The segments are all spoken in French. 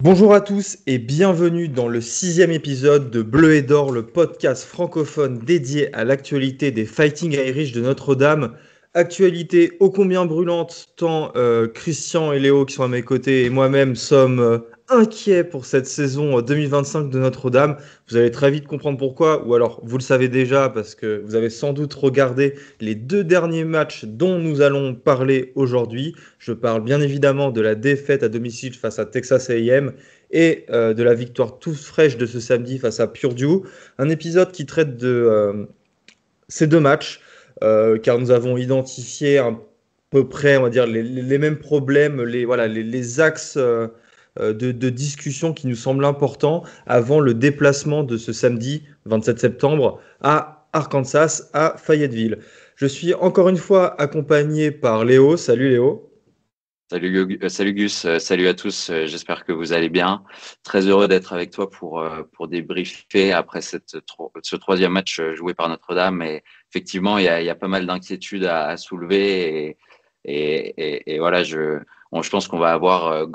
Bonjour à tous et bienvenue dans le 6e épisode de Bleu et d'Or, le podcast francophone dédié à l'actualité des Fighting Irish de Notre-Dame. Actualité ô combien brûlante, tant Christian et Léo qui sont à mes côtés et moi-même sommes inquiets pour cette saison 2025 de Notre-Dame. Vous allez très vite comprendre pourquoi, ou alors vous le savez déjà parce que vous avez sans doute regardé les 2 derniers matchs dont nous allons parler aujourd'hui. Je parle bien évidemment de la défaite à domicile face à Texas A&M et de la victoire toute fraîche de ce samedi face à Purdue. Un épisode qui traite de ces 2 matchs, car nous avons identifié à peu près, on va dire, les mêmes problèmes, les axes de discussion qui nous semblent importants avant le déplacement de ce samedi 27 septembre à Arkansas, à Fayetteville. Je suis encore une fois accompagné par Léo. Salut Léo. Salut Gus, salut à tous, j'espère que vous allez bien. Très heureux d'être avec toi pour débriefer après ce troisième match joué par Notre-Dame. Et effectivement, il y a pas mal d'inquiétudes à soulever et voilà, je pense qu'on va avoir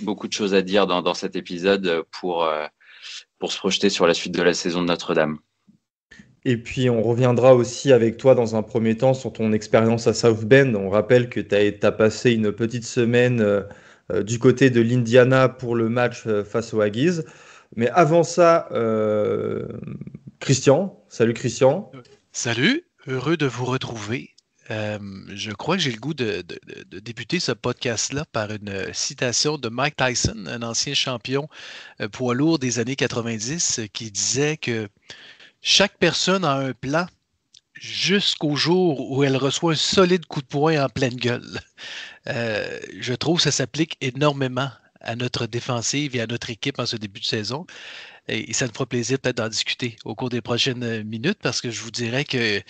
beaucoup de choses à dire dans cet épisode pour se projeter sur la suite de la saison de Notre-Dame. Et puis, on reviendra aussi avec toi dans un premier temps sur ton expérience à South Bend. On rappelle que tu as passé une petite semaine du côté de l'Indiana pour le match face aux Aggies. Mais avant ça, Christian. Salut Christian. Salut, heureux de vous retrouver. Je crois que j'ai le goût de débuter ce podcast-là par une citation de Mike Tyson, un ancien champion poids lourd des années 90, qui disait que chaque personne a un plan jusqu'au jour où elle reçoit un solide coup de poing en pleine gueule. Je trouve que ça s'applique énormément à notre défensive et à notre équipe en ce début de saison. Et ça nous fera plaisir peut-être d'en discuter au cours des prochaines minutes parce que je vous dirais que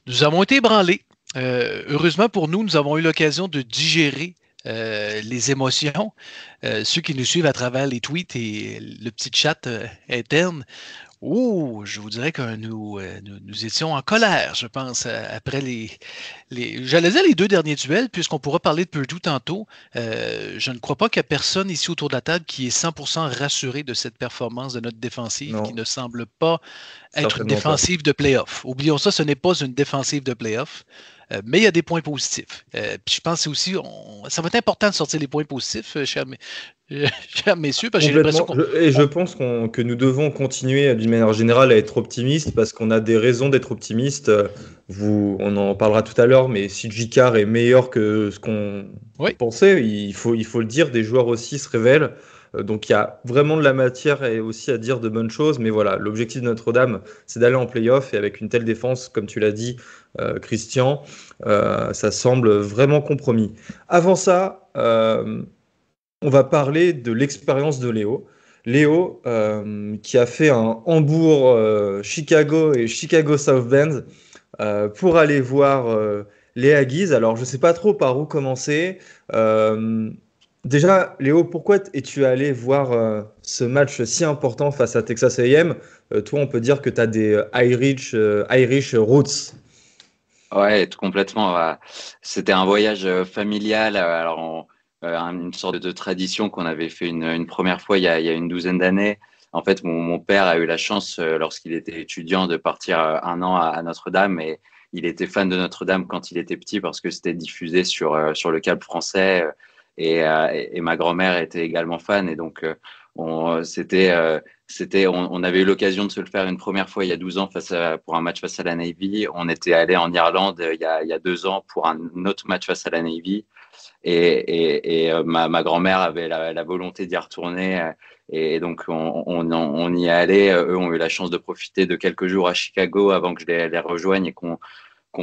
nous avons été ébranlés. Heureusement pour nous, nous avons eu l'occasion de digérer les émotions. Ceux qui nous suivent à travers les tweets et le petit chat interne, je vous dirais que nous étions en colère, je pense, après j'allais dire les 2 derniers duels, puisqu'on pourra parler de Purdue tantôt. Je ne crois pas qu'il y a personne ici autour de la table qui est 100% rassuré de cette performance de notre défensive, qui Non, ne semble pas être une certainement pas. défensive de playoff. Oublions ça, ce n'est pas une défensive de playoff. Mais il y a des points positifs. Puis je pense que c'est aussi, ça va être important de sortir les points positifs, chers messieurs, parce que j'ai l'impression Complètement. Je pense que nous devons continuer d'une manière générale à être optimistes parce qu'on a des raisons d'être optimistes. On en parlera tout à l'heure, mais si J-Car est meilleur que ce qu'on Oui. pensait, il faut le dire, des joueurs aussi se révèlent. Donc il y a vraiment de la matière et aussi à dire de bonnes choses. Mais voilà, l'objectif de Notre-Dame, c'est d'aller en play-off. Et avec une telle défense, comme tu l'as dit, Christian, ça semble vraiment compromis. Avant ça, on va parler de l'expérience de Léo. Léo, qui a fait un Hambourg-Chicago et Chicago-South Bend pour aller voir les Aggies. Alors, je ne sais pas trop par où commencer. Euh, Déjà, Léo, pourquoi es-tu allé voir ce match si important face à Texas A&M? Toi, on peut dire que tu as des Irish roots. Ouais, tout complètement. C'était un voyage familial. Une sorte de tradition qu'on avait fait une première fois il y a une douzaine d'années. En fait, mon père a eu la chance, lorsqu'il était étudiant, de partir un an à Notre-Dame. Et il était fan de Notre-Dame quand il était petit parce que c'était diffusé sur le câble français. Et ma grand-mère était également fan. Et donc, on, c'était, on avait eu l'occasion de se le faire une première fois il y a 12 ans pour un match face à la Navy. On était allé en Irlande il y a 2 ans pour un autre match face à la Navy. Ma grand-mère avait la volonté d'y retourner. Et donc, on y est allé. Eux ont eu la chance de profiter de quelques jours à Chicago avant que je les rejoigne et qu'on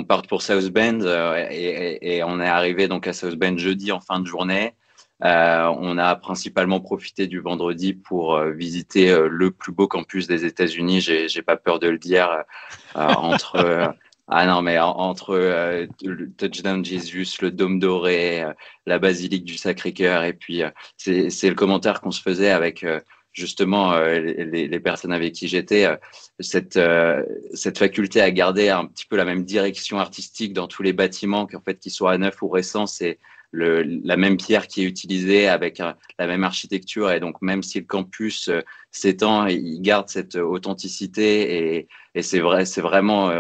parte pour South Bend. Et on est arrivé donc à South Bend jeudi en fin de journée. On a principalement profité du vendredi pour visiter le plus beau campus des États-Unis. J'ai pas peur de le dire. Entre ah non, mais entre le Touchdown Jesus, le Dôme doré, la basilique du Sacré-Cœur, et puis c'est le commentaire qu'on se faisait avec justement les personnes avec qui j'étais, cette faculté à garder un petit peu la même direction artistique dans tous les bâtiments, qu'en fait qu'ils soient à neuf ou récents, c'est la même pierre qui est utilisée avec la même architecture. Et donc, même si le campus s'étend, il garde cette authenticité. Et c'est vraiment,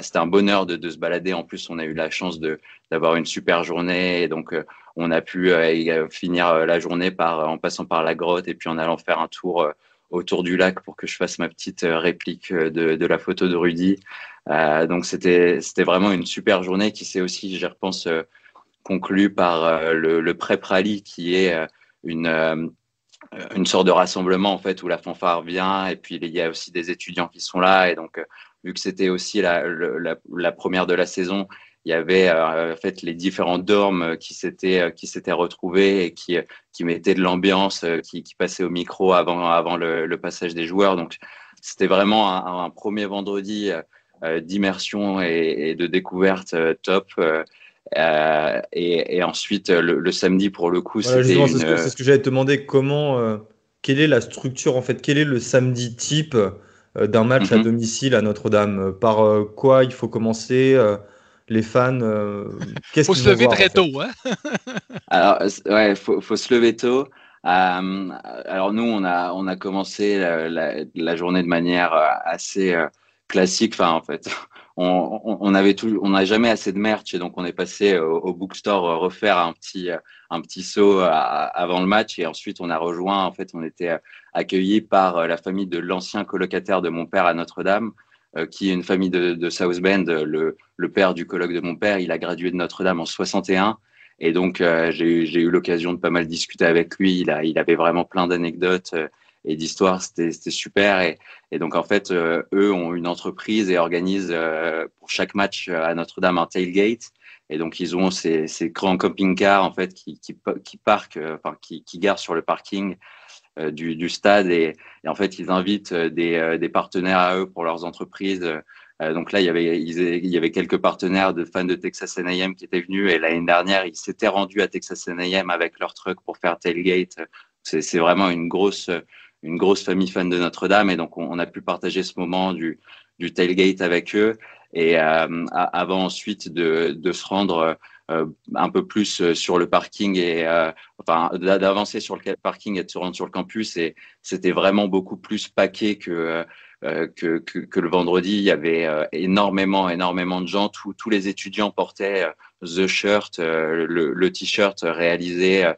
c'était un bonheur de se balader. En plus, on a eu la chance d'avoir une super journée. Et donc, on a pu finir la journée en passant par la grotte et puis en allant faire un tour autour du lac pour que je fasse ma petite réplique de la photo de Rudy. Donc, c'était vraiment une super journée qui s'est aussi, je repense, conclue par le Prep Rally qui est une sorte de rassemblement en fait où la fanfare vient et puis il y a aussi des étudiants qui sont là et donc vu que c'était aussi la première de la saison, il y avait en fait les différents dorms qui s'étaient retrouvés et qui mettaient de l'ambiance, qui passaient au micro avant le passage des joueurs. Donc c'était vraiment un premier vendredi d'immersion et de découverte top. Et ensuite, le samedi, pour le coup, Voilà, c'était justement, c'est ce que j'allais te demander. Quelle est la structure, en fait, quel est le samedi type d'un match à Mhm. domicile à Notre-Dame? Par quoi il faut commencer? Les fans, qu'est-ce Faut qu'ils se vont lever voir, en très fait? tôt, hein? Alors, ouais, faut se lever tôt. Alors nous, on a commencé la journée de manière assez classique. Enfin, en fait, on n'a jamais assez de merch et donc on est passé au bookstore refaire un petit saut avant le match et ensuite on a rejoint. En fait, on était accueillis par la famille de l'ancien colocataire de mon père à Notre-Dame. Qui est une famille de South Bend, le père du coloc de mon père, il a gradué de Notre-Dame en 61. Et donc, j'ai eu l'occasion de pas mal discuter avec lui. Il avait vraiment plein d'anecdotes et d'histoires. C'était super. Et donc, en fait, eux ont une entreprise et organisent pour chaque match à Notre-Dame un tailgate. Et donc, ils ont ces grands camping-cars, en fait, qui parquent, qui garent sur le parking du stade. Et en fait, ils invitent des partenaires à eux pour leurs entreprises. Donc là, il y avait quelques partenaires de fans de Texas A&M qui étaient venus et l'année dernière, ils s'étaient rendus à Texas A&M avec leur truck pour faire tailgate. C'est vraiment une grosse famille fan de Notre-Dame et donc on a pu partager ce moment du tailgate avec eux et avant ensuite de se rendre un peu plus sur le parking et d'avancer sur le parking et de se rendre sur le campus et c'était vraiment beaucoup plus paqué que le vendredi. Il y avait énormément de gens. Tous les étudiants portaient The Shirt, le t-shirt réalisé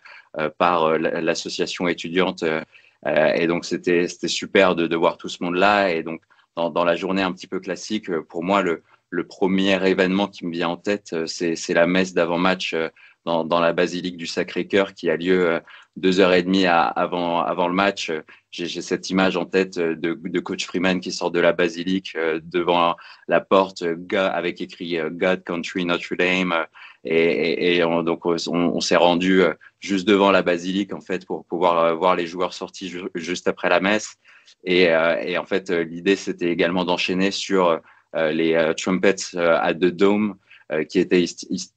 par l'association étudiante. Et donc, c'était super de voir tout ce monde-là. Et donc, dans la journée un petit peu classique, pour moi, le premier événement qui me vient en tête, c'est la messe d'avant-match dans la basilique du Sacré-Cœur qui a lieu 2 heures et demie avant le match. J'ai cette image en tête de Coach Freeman qui sort de la basilique devant la porte avec écrit God, Country, Notre Dame. Donc, on s'est rendu juste devant la basilique en fait pour pouvoir voir les joueurs sortis juste après la messe. Et en fait, l'idée, c'était également d'enchaîner sur les trumpets at the Dome qui étaient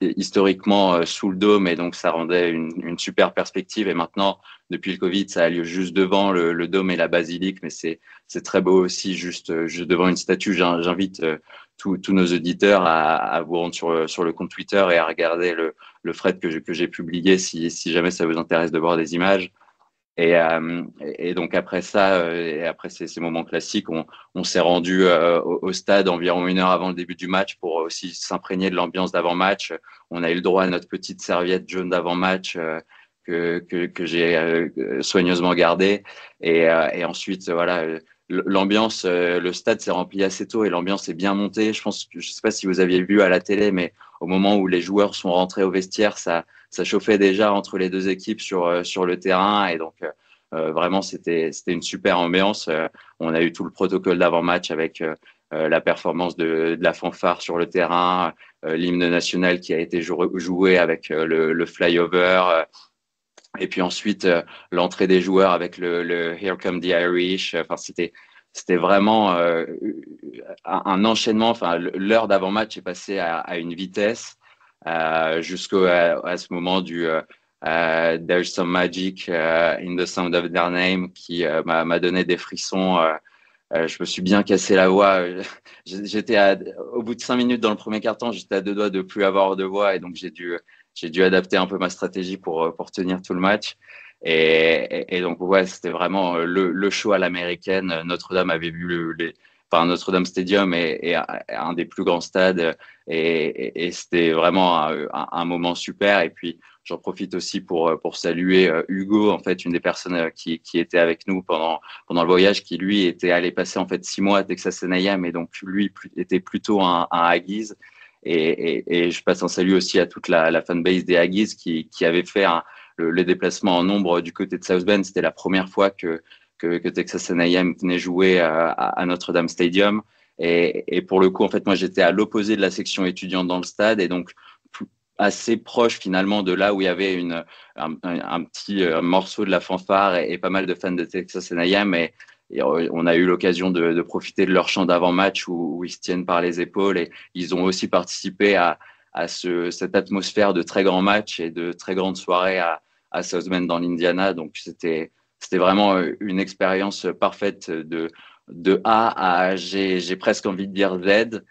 historiquement sous le dôme et donc ça rendait une super perspective. Et maintenant, depuis le Covid, ça a lieu juste devant le dôme et la basilique, mais c'est très beau aussi juste devant une statue. J'invite tous nos auditeurs à vous rendre sur le compte Twitter et à regarder le thread que j'ai publié si jamais ça vous intéresse de voir des images. Et donc après ça, et après ces moments classiques, on s'est rendu au stade environ 1 heure avant le début du match pour aussi s'imprégner de l'ambiance d'avant-match. On a eu le droit à notre petite serviette jaune d'avant-match que j'ai soigneusement gardée. Et ensuite, voilà, l'ambiance, le stade s'est rempli assez tôt et l'ambiance est bien montée. Je sais pas si vous aviez vu à la télé, mais au moment où les joueurs sont rentrés au vestiaire, ça chauffait déjà entre les deux équipes sur le terrain et donc vraiment c'était une super ambiance. On a eu tout le protocole d'avant-match avec la performance de la fanfare sur le terrain, l'hymne national qui a été joué avec le flyover. Et puis ensuite, l'entrée des joueurs avec le Here Come the Irish. Enfin, c'était vraiment un enchaînement. Enfin, l'heure d'avant-match est passée à une vitesse jusqu'à ce moment du There's some magic in the sound of their name qui m'a donné des frissons. Je me suis bien cassé la voix. Au bout de 5 minutes dans le premier quart-temps, j'étais à 2 doigts de plus avoir de voix et donc j'ai dû adapter un peu ma stratégie pour tenir tout le match. Et donc, ouais, c'était vraiment le show à l'américaine. Notre-Dame avait vu enfin, Notre-Dame Stadium est un des plus grands stades et c'était vraiment un moment super. Et puis, j'en profite aussi pour saluer Hugo, en fait, une des personnes qui était avec nous pendant le voyage, qui lui était allé passer en fait 6 mois à Texas A&M et donc lui était plutôt un Aggies. Et je passe un salut aussi à toute la fanbase des Aggies qui avait fait le déplacement en nombre du côté de South Bend. C'était la première fois que Texas A&M venait jouer à Notre-Dame Stadium. Et pour le coup, en fait, moi, j'étais à l'opposé de la section étudiante dans le stade et donc assez proche finalement de là où il y avait un petit morceau de la fanfare et pas mal de fans de Texas A&M. Et on a eu l'occasion de profiter de leur chant d'avant-match où ils se tiennent par les épaules et ils ont aussi participé à cette atmosphère de très grands matchs et de très grandes soirées à South Bend dans l'Indiana. Donc c'était vraiment une expérience parfaite de A à j'ai presque envie de dire Z.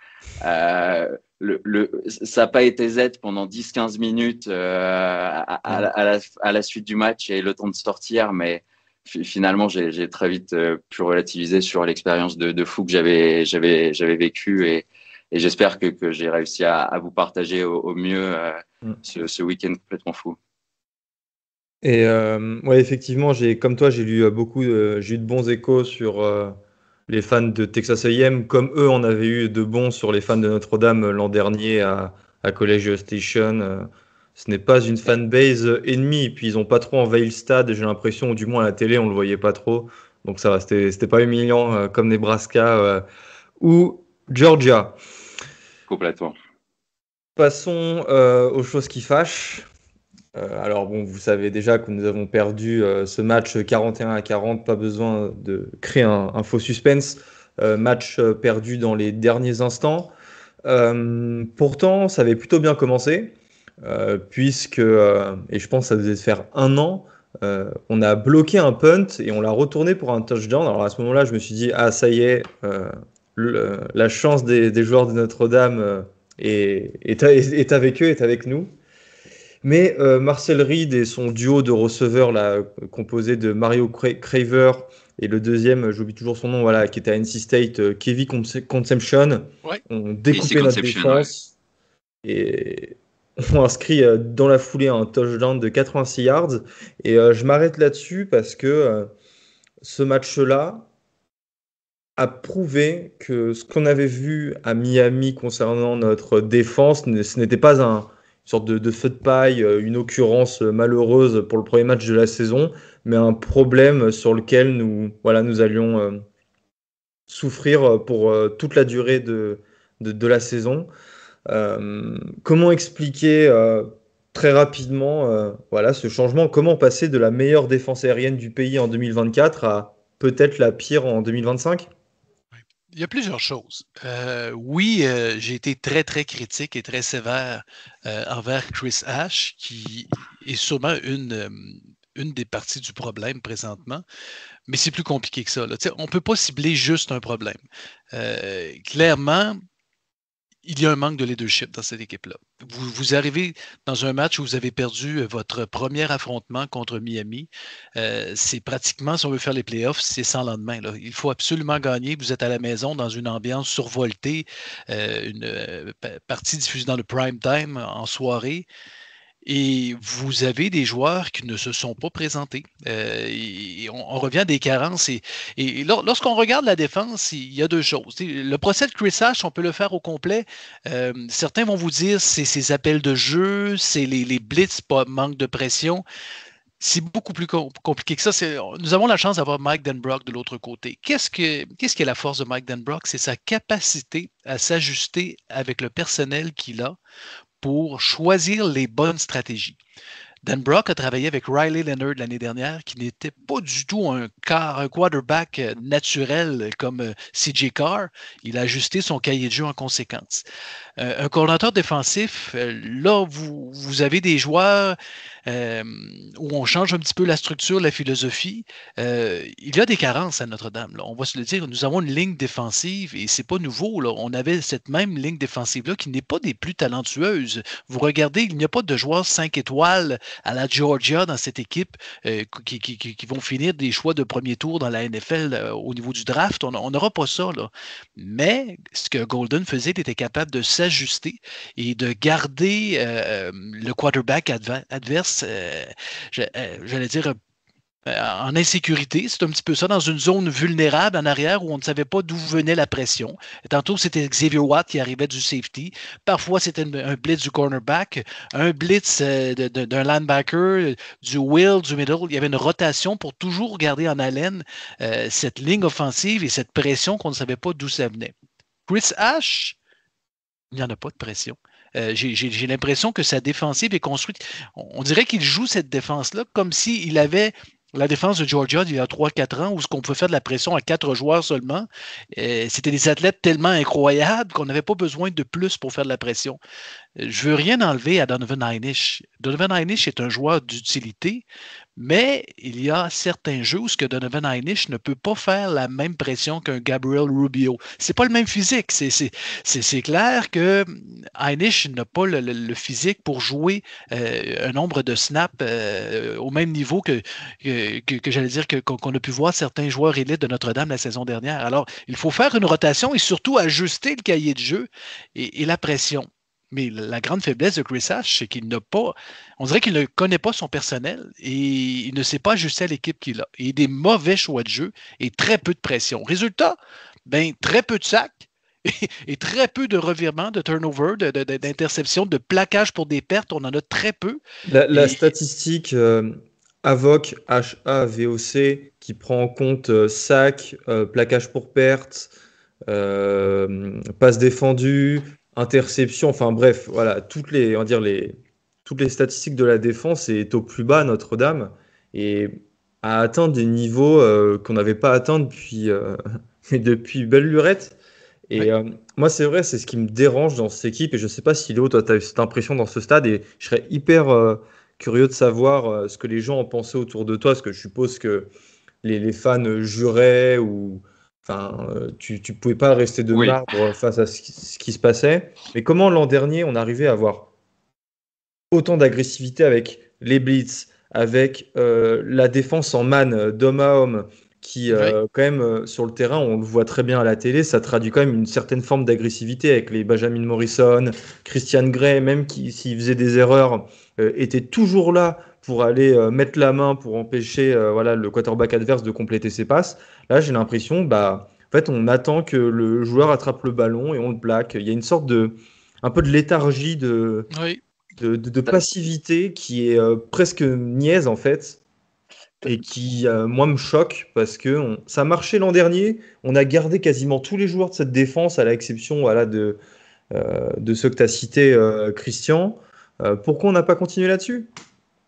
Ça n'a pas été Z pendant 10-15 minutes à la suite du match et le temps de sortir, mais finalement, j'ai très vite pu relativiser sur l'expérience de fou que j'avais vécue et j'espère que j'ai réussi à vous partager au mieux ce week-end complètement fou. Et ouais, effectivement, comme toi, j'ai lu j'ai eu de bons échos sur les fans de Texas A&M, comme eux en avaient eu de bons sur les fans de Notre-Dame l'an dernier à College Station. Ce n'est pas une fanbase ennemie, puis ils n'ont pas trop envahi le stade, j'ai l'impression, ou du moins à la télé, on le voyait pas trop. Donc ça va, c'était pas humiliant comme Nebraska ou Georgia. Complètement. Passons aux choses qui fâchent. Alors bon, vous savez déjà que nous avons perdu ce match 41-40, pas besoin de créer un faux suspense. Match perdu dans les derniers instants. Pourtant, ça avait plutôt bien commencé, puisque, et je pense que ça devait faire 1 an, on a bloqué un punt et on l'a retourné pour un touchdown. Alors à ce moment-là, je me suis dit, ah ça y est, la chance des joueurs de Notre-Dame est avec eux, est avec nous. Mais Marcel Reed et son duo de receveurs là, composé de Mario Craver et le deuxième, j'oublie toujours son nom, voilà, qui était à NC State, Kevin Concepcion, ont découpé notre défense et ont inscrit dans la foulée un touchdown de 86 yards. Et je m'arrête là-dessus parce que ce match-là a prouvé que ce qu'on avait vu à Miami concernant notre défense, ce n'était pas une sorte de feu de paille, une occurrence malheureuse pour le premier match de la saison, mais un problème sur lequel nous allions souffrir pour toute la durée de la saison. Comment expliquer très rapidement ce changement? Comment passer de la meilleure défense aérienne du pays en 2024 à peut-être la pire en 2025? Il y a plusieurs choses. Oui, j'ai été très, très critique et très sévère envers Chris Ash, qui est sûrement une des parties du problème présentement, mais c'est plus compliqué que ça, là. On ne peut pas cibler juste un problème. Clairement, il y a un manque de leadership dans cette équipe-là. Vous arrivez dans un match où vous avez perdu votre premier affrontement contre Miami. C'est pratiquement, si on veut faire les playoffs, c'est sans lendemain, là. Il faut absolument gagner. Vous êtes à la maison dans une ambiance survoltée, une partie diffusée dans le prime time en soirée. Et vous avez des joueurs qui ne se sont pas présentés. Et on revient à des carences. Et lorsqu'on regarde la défense, il y a deux choses. Le procès de Chris Ash, on peut le faire au complet. Certains vont vous dire c'est ses appels de jeu, c'est les blitz, pas manque de pression. C'est beaucoup plus compliqué que ça. Nous avons la chance d'avoir Mike Denbrock de l'autre côté. Qu'est-ce qui est la force de Mike Denbrock? C'est sa capacité à s'ajuster avec le personnel qu'il a pour choisir les bonnes stratégies. Dan Brock a travaillé avec Riley Leonard l'année dernière, qui n'était pas du tout un quarterback naturel comme CJ Carr. Il a ajusté son cahier de jeu en conséquence. Un coordonnateur défensif, là, vous avez des joueurs où on change un petit peu la structure, la philosophie. Il y a des carences à Notre-Dame. Là. On va se le dire, nous avons une ligne défensive et c'est pas nouveau. Là. On avait cette même ligne défensive-là qui n'est pas des plus talentueuses. Vous regardez, il n'y a pas de joueurs 5 étoiles à la Georgia dans cette équipe qui vont finir des choix de premier tour dans la NFL au niveau du draft. On n'aura pas ça. Là. Mais ce que Golden faisait, il était capable de s'ajuster et de garder le quarterback adverse, j'allais dire, en insécurité. C'est un petit peu ça, dans une zone vulnérable en arrière où on ne savait pas d'où venait la pression. Tantôt, c'était Xavier Watt qui arrivait du safety. Parfois, c'était un blitz du cornerback, un blitz d'un linebacker, du will, du middle. Il y avait une rotation pour toujours garder en haleine cette ligne offensive et cette pression qu'on ne savait pas d'où ça venait. Chris Ash, il n'y en a pas de pression. J'ai l'impression que sa défensive est construite. On dirait qu'il joue cette défense-là comme s'il avait la défense de Georgia il y a 3-4 ans où on pouvait faire de la pression à 4 joueurs seulement. C'était des athlètes tellement incroyables qu'on n'avait pas besoin de plus pour faire de la pression. Je ne veux rien enlever à Donovan Hinish. Donovan Hinish est un joueur d'utilité, mais il y a certains jeux où Donovan Hinish ne peut pas faire la même pression qu'un Gabriel Rubio. C'est pas le même physique. C'est clair que Hinish n'a pas le physique pour jouer un nombre de snaps au même niveau que j'allais dire qu'on a pu voir certains joueurs élites de Notre-Dame la saison dernière. Alors, il faut faire une rotation et surtout ajuster le cahier de jeu et la pression. Mais la grande faiblesse de Chris Ash, c'est qu'il n'a pas, on dirait qu'il ne connaît pas son personnel et il ne sait pas ajuster à l'équipe qu'il a. Et des mauvais choix de jeu et très peu de pression. Résultat, ben, très peu de sacs et très peu de revirements, de turnover, d'interceptions, de plaquage pour des pertes. On en a très peu. La statistique AVOC, HAVOC, qui prend en compte sac, plaquage pour perte, passe défendue, interception, enfin bref, voilà, toutes les statistiques de la défense est au plus bas à Notre-Dame et a atteint des niveaux qu'on n'avait pas atteints depuis belle lurette. Et moi, c'est vrai, c'est ce qui me dérange dans cette équipe. Et je ne sais pas si Léo, toi, tu as eu cette impression dans ce stade. Et je serais hyper curieux de savoir ce que les gens en pensaient autour de toi. Parce que je suppose que les fans juraient ou. Enfin, tu ne pouvais pas rester de marbre face à ce qui se passait. Mais comment l'an dernier, on arrivait à avoir autant d'agressivité avec les blitz, avec la défense en man, d'homme à homme, qui, quand même, sur le terrain, on le voit très bien à la télé, ça traduit quand même une certaine forme d'agressivité avec les Benjamin Morrison, Christian Gray, même qui, s'il faisait des erreurs, était toujours là pour aller mettre la main pour empêcher le quarterback adverse de compléter ses passes. Là, j'ai l'impression, en fait, on attend que le joueur attrape le ballon et on le plaque. Il y a une sorte un peu de léthargie, de passivité qui est presque niaise en fait. Et qui, moi, me choque parce que ça marchait l'an dernier. On a gardé quasiment tous les joueurs de cette défense, à l'exception de ceux que tu as cités, Christian. Pourquoi on n'a pas continué là-dessus?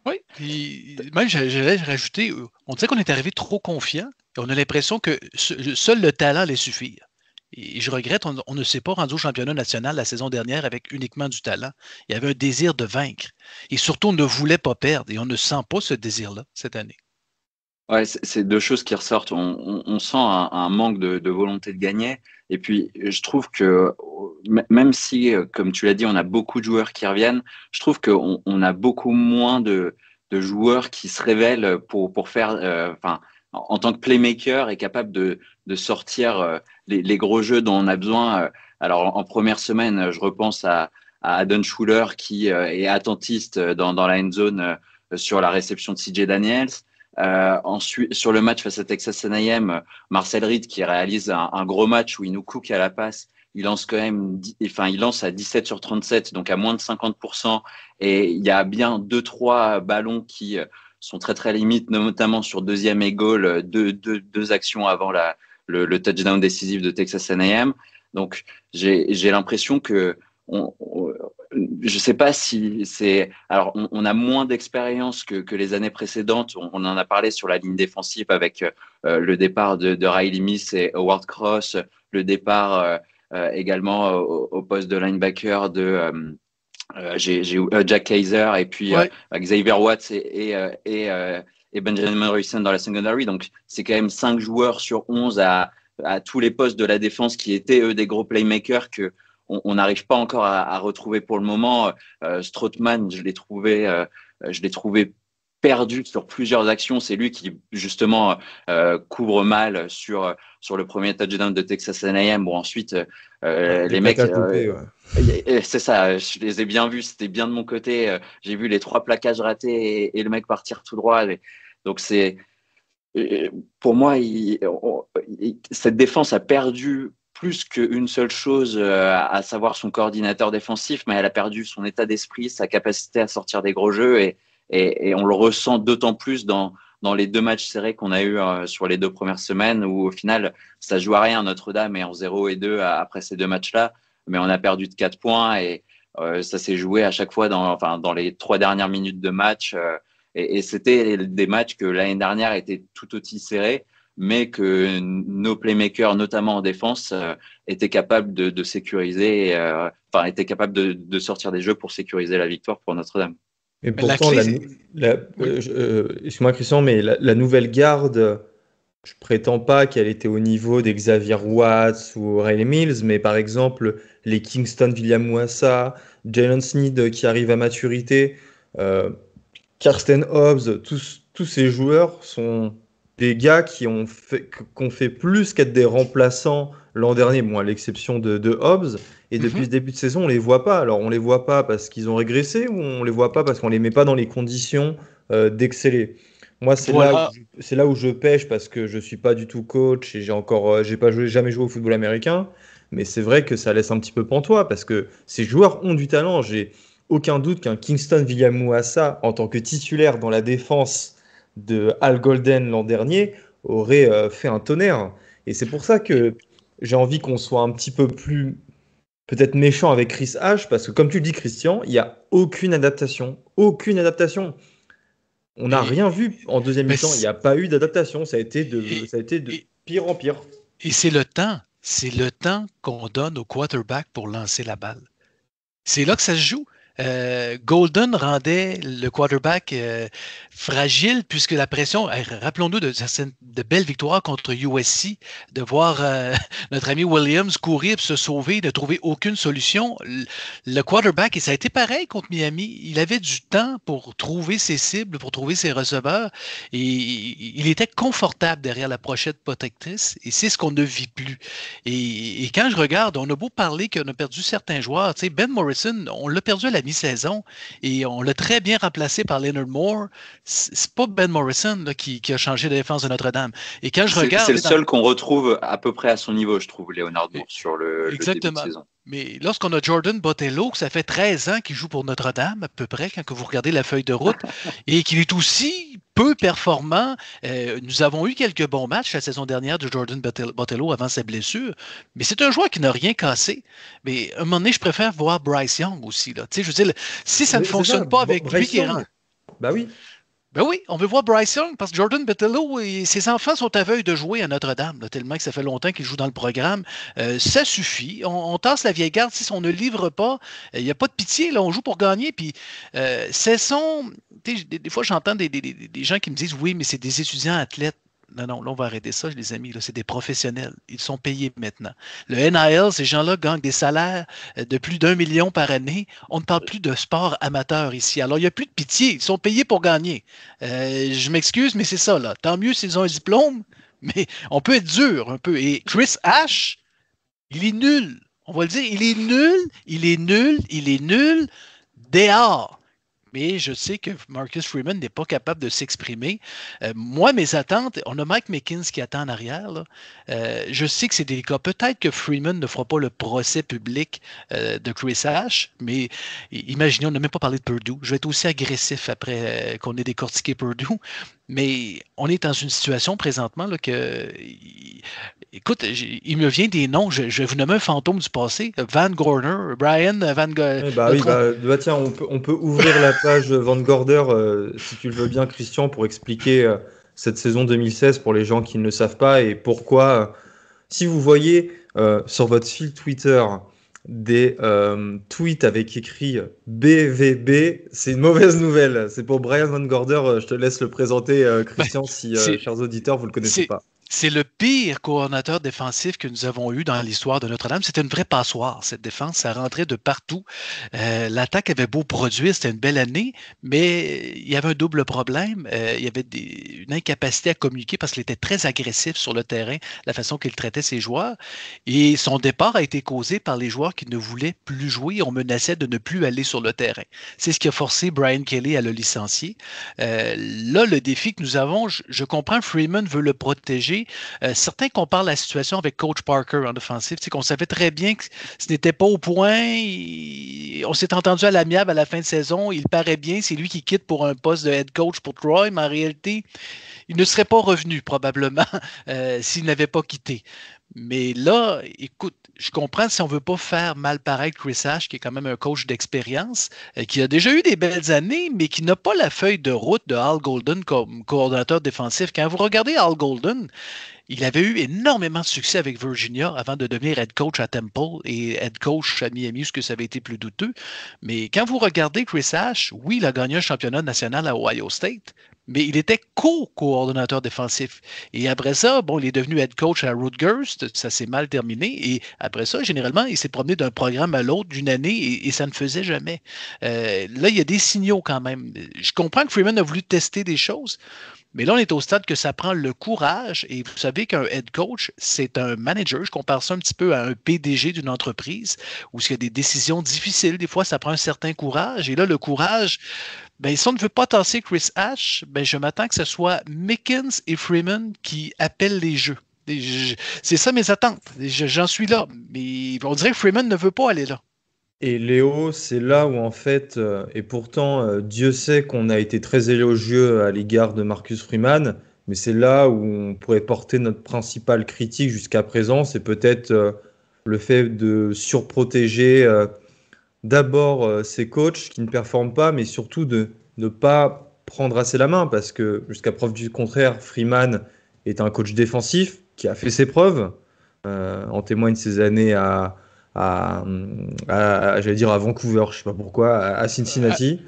Oui, puis même j'allais rajouter, on dirait qu'on est arrivé trop confiant et on a l'impression que seul le talent allait suffire. Et je regrette, on ne s'est pas rendu au championnat national la saison dernière avec uniquement du talent. Il y avait un désir de vaincre. Et surtout, on ne voulait pas perdre. Et on ne sent pas ce désir-là cette année. Ouais, c'est deux choses qui ressortent. On sent un manque de volonté de gagner. Et puis, je trouve que même si, comme tu l'as dit, on a beaucoup de joueurs qui reviennent, je trouve qu'on a beaucoup moins de joueurs qui se révèlent pour faire, en tant que playmaker, est capable de sortir les gros jeux dont on a besoin. Alors, en première semaine, je repense à Adon Schuler qui est attentiste dans la end zone sur la réception de CJ Daniels. Ensuite, sur le match face à Texas A&M, Marcel Reed qui réalise un gros match où il nous cook à la passe, il lance quand même, il lance à 17 sur 37, donc à moins de 50%. Et il y a bien 2-3 ballons qui sont très très limites, notamment sur deuxième et goal, deux actions avant le touchdown décisif de Texas A&M. Donc j'ai l'impression que je ne sais pas si c'est. Alors, on a moins d'expérience que les années précédentes. On en a parlé sur la ligne défensive avec le départ de Riley Miss et Howard Cross, le départ également au poste de linebacker de j'ai Jack Kaiser et puis Xavier Watts et Benjamin Morrison dans la secondary. Donc, c'est quand même 5 joueurs sur 11 à tous les postes de la défense qui étaient, eux, des gros playmakers que on n'arrive pas encore à retrouver pour le moment. Strootman, je l'ai trouvé perdu sur plusieurs actions. C'est lui qui, justement, couvre mal sur le premier touchdown de Texas A&M. Bon, ensuite, les mecs... c'est ça, je les ai bien vus, c'était bien de mon côté. J'ai vu les 3 plaquages ratés et le mec partir tout droit. Donc, pour moi, cette défense a perdu plus qu'une seule chose, à savoir son coordinateur défensif, mais elle a perdu son état d'esprit, sa capacité à sortir des gros jeux et on le ressent d'autant plus dans les 2 matchs serrés qu'on a eu sur les 2 premières semaines où au final ça joue à rien. Notre-Dame est en 0-2 après ces 2 matchs-là, mais on a perdu de 4 points et ça s'est joué à chaque fois dans les 3 dernières minutes de match et c'était des matchs que l'année dernière étaient tout aussi serrés, mais que nos playmakers, notamment en défense, étaient capables de sécuriser, étaient capables de sortir des jeux pour sécuriser la victoire pour Notre-Dame. Et pourtant, excuse-moi Christian, mais la nouvelle garde, je prétends pas qu'elle était au niveau des Xavier Watts ou Riley Mills, mais par exemple, les Kingston William-Mouassa, Jalen Sneed qui arrive à maturité, Karsten Hobbs, tous ces joueurs sont des gars qui ont fait plus qu'être des remplaçants l'an dernier, bon, à l'exception de Hobbs. Et depuis ce début de saison, on les voit pas. Alors, on les voit pas parce qu'ils ont régressé ou on les voit pas parce qu'on les met pas dans les conditions d'exceller. Moi, c'est là où je pêche parce que je suis pas du tout coach et j'ai jamais joué au football américain. Mais c'est vrai que ça laisse un petit peu pantois parce que ces joueurs ont du talent. J'ai aucun doute qu'un Kingston William-Mouassa, en tant que titulaire dans la défense de Al Golden l'an dernier, aurait fait un tonnerre. Et c'est pour ça que j'ai envie qu'on soit un petit peu plus peut-être méchant avec Chris H, parce que comme tu le dis, Christian, il n'y a aucune adaptation. Aucune adaptation. On n'a rien vu en deuxième mi-temps. Il n'y a pas eu d'adaptation. Ça a été de pire en pire. Et c'est le temps. C'est le temps qu'on donne au quarterback pour lancer la balle. C'est là que ça se joue. Golden rendait le quarterback fragile puisque la pression, rappelons-nous de belles victoires contre USC, de voir notre ami Williams courir et se sauver, de trouver aucune solution. Le quarterback, et ça a été pareil contre Miami, il avait du temps pour trouver ses cibles, pour trouver ses receveurs et il était confortable derrière la pochette protectrice et c'est ce qu'on ne vit plus. Et quand je regarde, on a beau parler qu'on a perdu certains joueurs, tu sais, Ben Morrison, on l'a perdu à la mi-saison et on l'a très bien remplacé par Leonard Moore. C'est pas Ben Morrison là, qui a changé de défense de Notre-Dame. Et quand je regarde, c'est le seul qu'on retrouve à peu près à son niveau, je trouve, Leonard Moore, sur le début de saison. Mais lorsqu'on a Jordan Botello, que ça fait 13 ans qu'il joue pour Notre-Dame, à peu près, quand vous regardez la feuille de route, et qu'il est aussi peu performant, nous avons eu quelques bons matchs la saison dernière de Jordan Botello avant sa blessure, mais c'est un joueur qui n'a rien cassé. Mais à un moment donné, je préfère voir Bryce Young aussi. Là. Je veux dire, si ça ne fonctionne pas avec lui qui est rendu... Bah oui. Ben oui, on veut voir Bryce Young parce que Jordan Botello et ses enfants sont aveugles de jouer à Notre-Dame, là, tellement que ça fait longtemps qu'ils jouent dans le programme. Ça suffit. On tasse la vieille garde. Si on ne livre pas, il n'y a pas de pitié. Là, on joue pour gagner. Puis, cessons. Des fois, j'entends des gens qui me disent oui, mais c'est des étudiants athlètes. Non, là, on va arrêter ça, les amis. Là, c'est des professionnels. Ils sont payés maintenant. Le NIL, ces gens-là gagnent des salaires de plus d'1 million par année. On ne parle plus de sport amateur ici. Alors, il n'y a plus de pitié. Ils sont payés pour gagner. Je m'excuse, mais c'est ça. Là. Tant mieux s'ils ont un diplôme, mais on peut être dur un peu. Et Chris Ash, il est nul. On va le dire. Il est nul. Dehors. Mais je sais que Marcus Freeman n'est pas capable de s'exprimer. Moi, mes attentes, on a Mike Mickens qui attend en arrière. Là. Je sais que c'est délicat. Peut-être que Freeman ne fera pas le procès public de Chris Ash, mais imaginez, on n'a même pas parlé de Purdue. Je vais être aussi agressif après qu'on ait décortiqué Purdue. Mais on est dans une situation présentement là, que écoute, il me vient des noms, je vais vous nommer un fantôme du passé, Van Gorder, Brian Van Gorder. Tiens, on peut ouvrir la page Van Gorder, si tu le veux bien, Christian, pour expliquer cette saison 2016 pour les gens qui ne le savent pas et pourquoi, si vous voyez sur votre fil Twitter des tweets avec écrit BVB, c'est une mauvaise nouvelle. C'est pour Brian Van Gorder, je te laisse le présenter, Christian, si, chers auditeurs, vous ne le connaissez pas. C'est le pire coordonnateur défensif que nous avons eu dans l'histoire de Notre-Dame. C'était une vraie passoire, cette défense. Ça rentrait de partout. L'attaque avait beau produire, c'était une belle année, mais il y avait un double problème. Il y avait une incapacité à communiquer parce qu'il était très agressif sur le terrain, la façon qu'il traitait ses joueurs. Et son départ a été causé par les joueurs qui ne voulaient plus jouer. On menaçait de ne plus aller sur le terrain. C'est ce qui a forcé Brian Kelly à le licencier. Là, le défi que nous avons, je comprends, Freeman veut le protéger. Certains comparent la situation avec Coach Parker en offensive. C'est qu'on savait très bien que ce n'était pas au point. On s'est entendu à l'amiable à la fin de saison. Il paraît bien, c'est lui qui quitte pour un poste de head coach pour Troy, mais en réalité, il ne serait pas revenu probablement s'il n'avait pas quitté. Mais là, écoute, je comprends si on ne veut pas faire mal paraître Chris Ash, qui est quand même un coach d'expérience, qui a déjà eu des belles années, mais qui n'a pas la feuille de route de Al Golden comme coordonnateur défensif. Quand vous regardez Al Golden, il avait eu énormément de succès avec Virginia avant de devenir head coach à Temple et head coach à Miami, ce que ça avait été plus douteux. Mais quand vous regardez Chris Ash, oui, il a gagné un championnat national à Ohio State, mais il était co-coordonnateur défensif. Et après ça, bon, il est devenu head coach à Rutgers, ça s'est mal terminé. Et après ça, généralement, il s'est promené d'un programme à l'autre d'une année et ça ne faisait jamais. Là, il y a des signaux quand même. Je comprends que Freeman a voulu tester des choses, mais là, on est au stade que ça prend le courage. Et vous savez qu'un head coach, c'est un manager. Je compare ça un petit peu à un PDG d'une entreprise où il y a des décisions difficiles. Des fois, ça prend un certain courage. Et là, le courage, ben, si on ne veut pas tasser Chris Ash, ben, je m'attends que ce soit Mickens et Freeman qui appellent les jeux. C'est ça mes attentes. J'en suis là. Mais on dirait que Freeman ne veut pas aller là. Et Léo, c'est là où en fait, et pourtant Dieu sait qu'on a été très élogieux à l'égard de Marcus Freeman, mais c'est là où on pourrait porter notre principale critique jusqu'à présent, c'est peut-être le fait de surprotéger d'abord ses coachs qui ne performent pas, mais surtout de ne pas prendre assez la main, parce que jusqu'à preuve du contraire, Freeman est un coach défensif qui a fait ses preuves, en témoignent ses années j'allais dire à Vancouver, je sais pas pourquoi, à Cincinnati.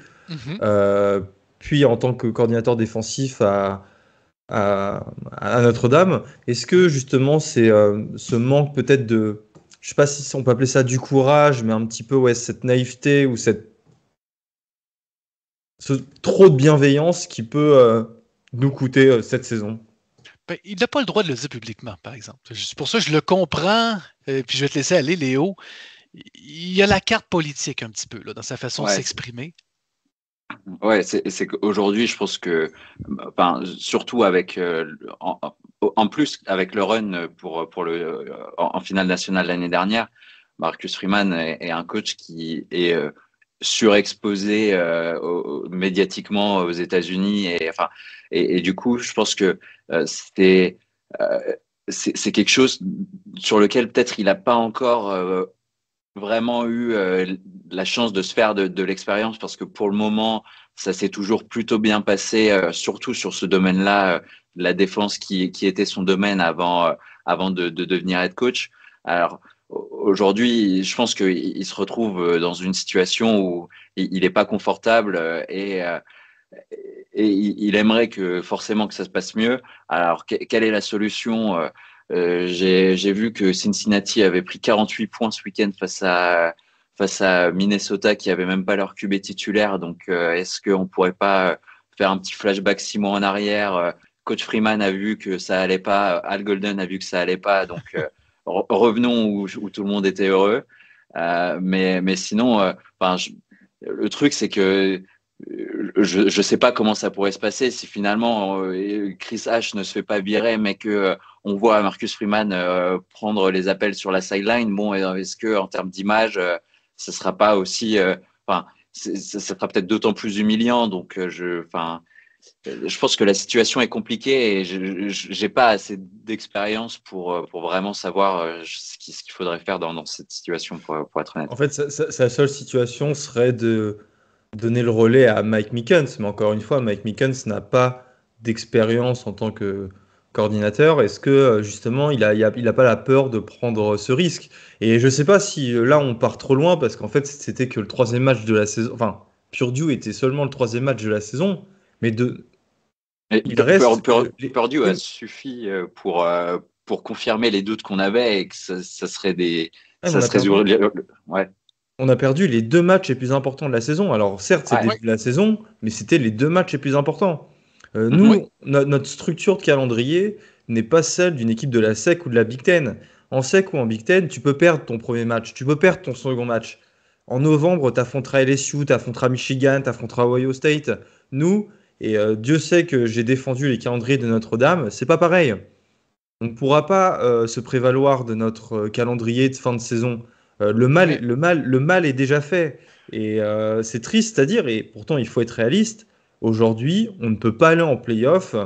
Puis en tant que coordinateur défensif à Notre-Dame. Est-ce que justement c'est ce manque peut-être de, je sais pas si on peut appeler ça du courage, mais un petit peu cette naïveté ou trop de bienveillance qui peut nous coûter cette saison? Ben, il n'a pas le droit de le dire publiquement, par exemple. C'est pour ça que je le comprends, puis je vais te laisser aller, Léo. Il y a la carte politique un petit peu là, dans sa façon de s'exprimer. Ouais, c'est qu'aujourd'hui, je pense que, surtout avec, en plus avec le run pour en finale nationale l'année dernière, Marcus Freeman est un coach qui est surexposé médiatiquement aux États-Unis et du coup, je pense que c'est quelque chose sur lequel peut-être il n'a pas encore vraiment eu la chance de se faire de l'expérience parce que pour le moment, ça s'est toujours plutôt bien passé, surtout sur ce domaine-là, la défense qui était son domaine avant de devenir head coach. Alors aujourd'hui, je pense qu'il se retrouve dans une situation où il n'est pas confortable et il aimerait forcément que ça se passe mieux. Alors quelle est la solution? J'ai vu que Cincinnati avait pris 48 points ce week-end face à Minnesota qui avait même pas leur QB titulaire. Donc, est-ce qu'on pourrait pas faire un petit flashback 6 mois en arrière? Coach Freeman a vu que ça allait pas, Al Golden a vu que ça allait pas. Donc, revenons où tout le monde était heureux. Mais sinon, le truc c'est que je sais pas comment ça pourrait se passer si finalement Chris Ash ne se fait pas virer, mais que on voit Marcus Freeman prendre les appels sur la sideline. Bon, est-ce que en termes d'image, ce sera pas aussi, ça sera peut-être d'autant plus humiliant. Donc, je pense que la situation est compliquée et je n'ai pas assez d'expérience pour vraiment savoir ce qu'il faudrait faire dans cette situation, pour être honnête. En fait, sa seule situation serait de donner le relais à Mike Mickens. Mais encore une fois, Mike Mickens n'a pas d'expérience en tant que coordinateur. Est-ce que justement, il a pas la peur de prendre ce risque? Et je ne sais pas si là, on part trop loin parce qu'en fait, c'était que le troisième match de la saison. Enfin, Purdue était seulement le troisième match de la saison. Mais il reste. Purdue a suffi pour confirmer les doutes qu'on avait et que ça serait ouais. On a perdu les 2 matchs les plus importants de la saison. Alors, certes, c'est le début de la saison, mais c'était les 2 matchs les plus importants. Nous, notre structure de calendrier n'est pas celle d'une équipe de la SEC ou de la Big Ten. En SEC ou en Big Ten, tu peux perdre ton premier match, tu peux perdre ton second match. En novembre, tu affronteras LSU, tu affronteras Michigan, tu affronteras Ohio State. Nous, et Dieu sait que j'ai défendu les calendriers de Notre-Dame, c'est pas pareil. On ne pourra pas se prévaloir de notre calendrier de fin de saison. Le mal est déjà fait. Et c'est triste à dire, et pourtant il faut être réaliste. Aujourd'hui, on ne peut pas aller en playoff,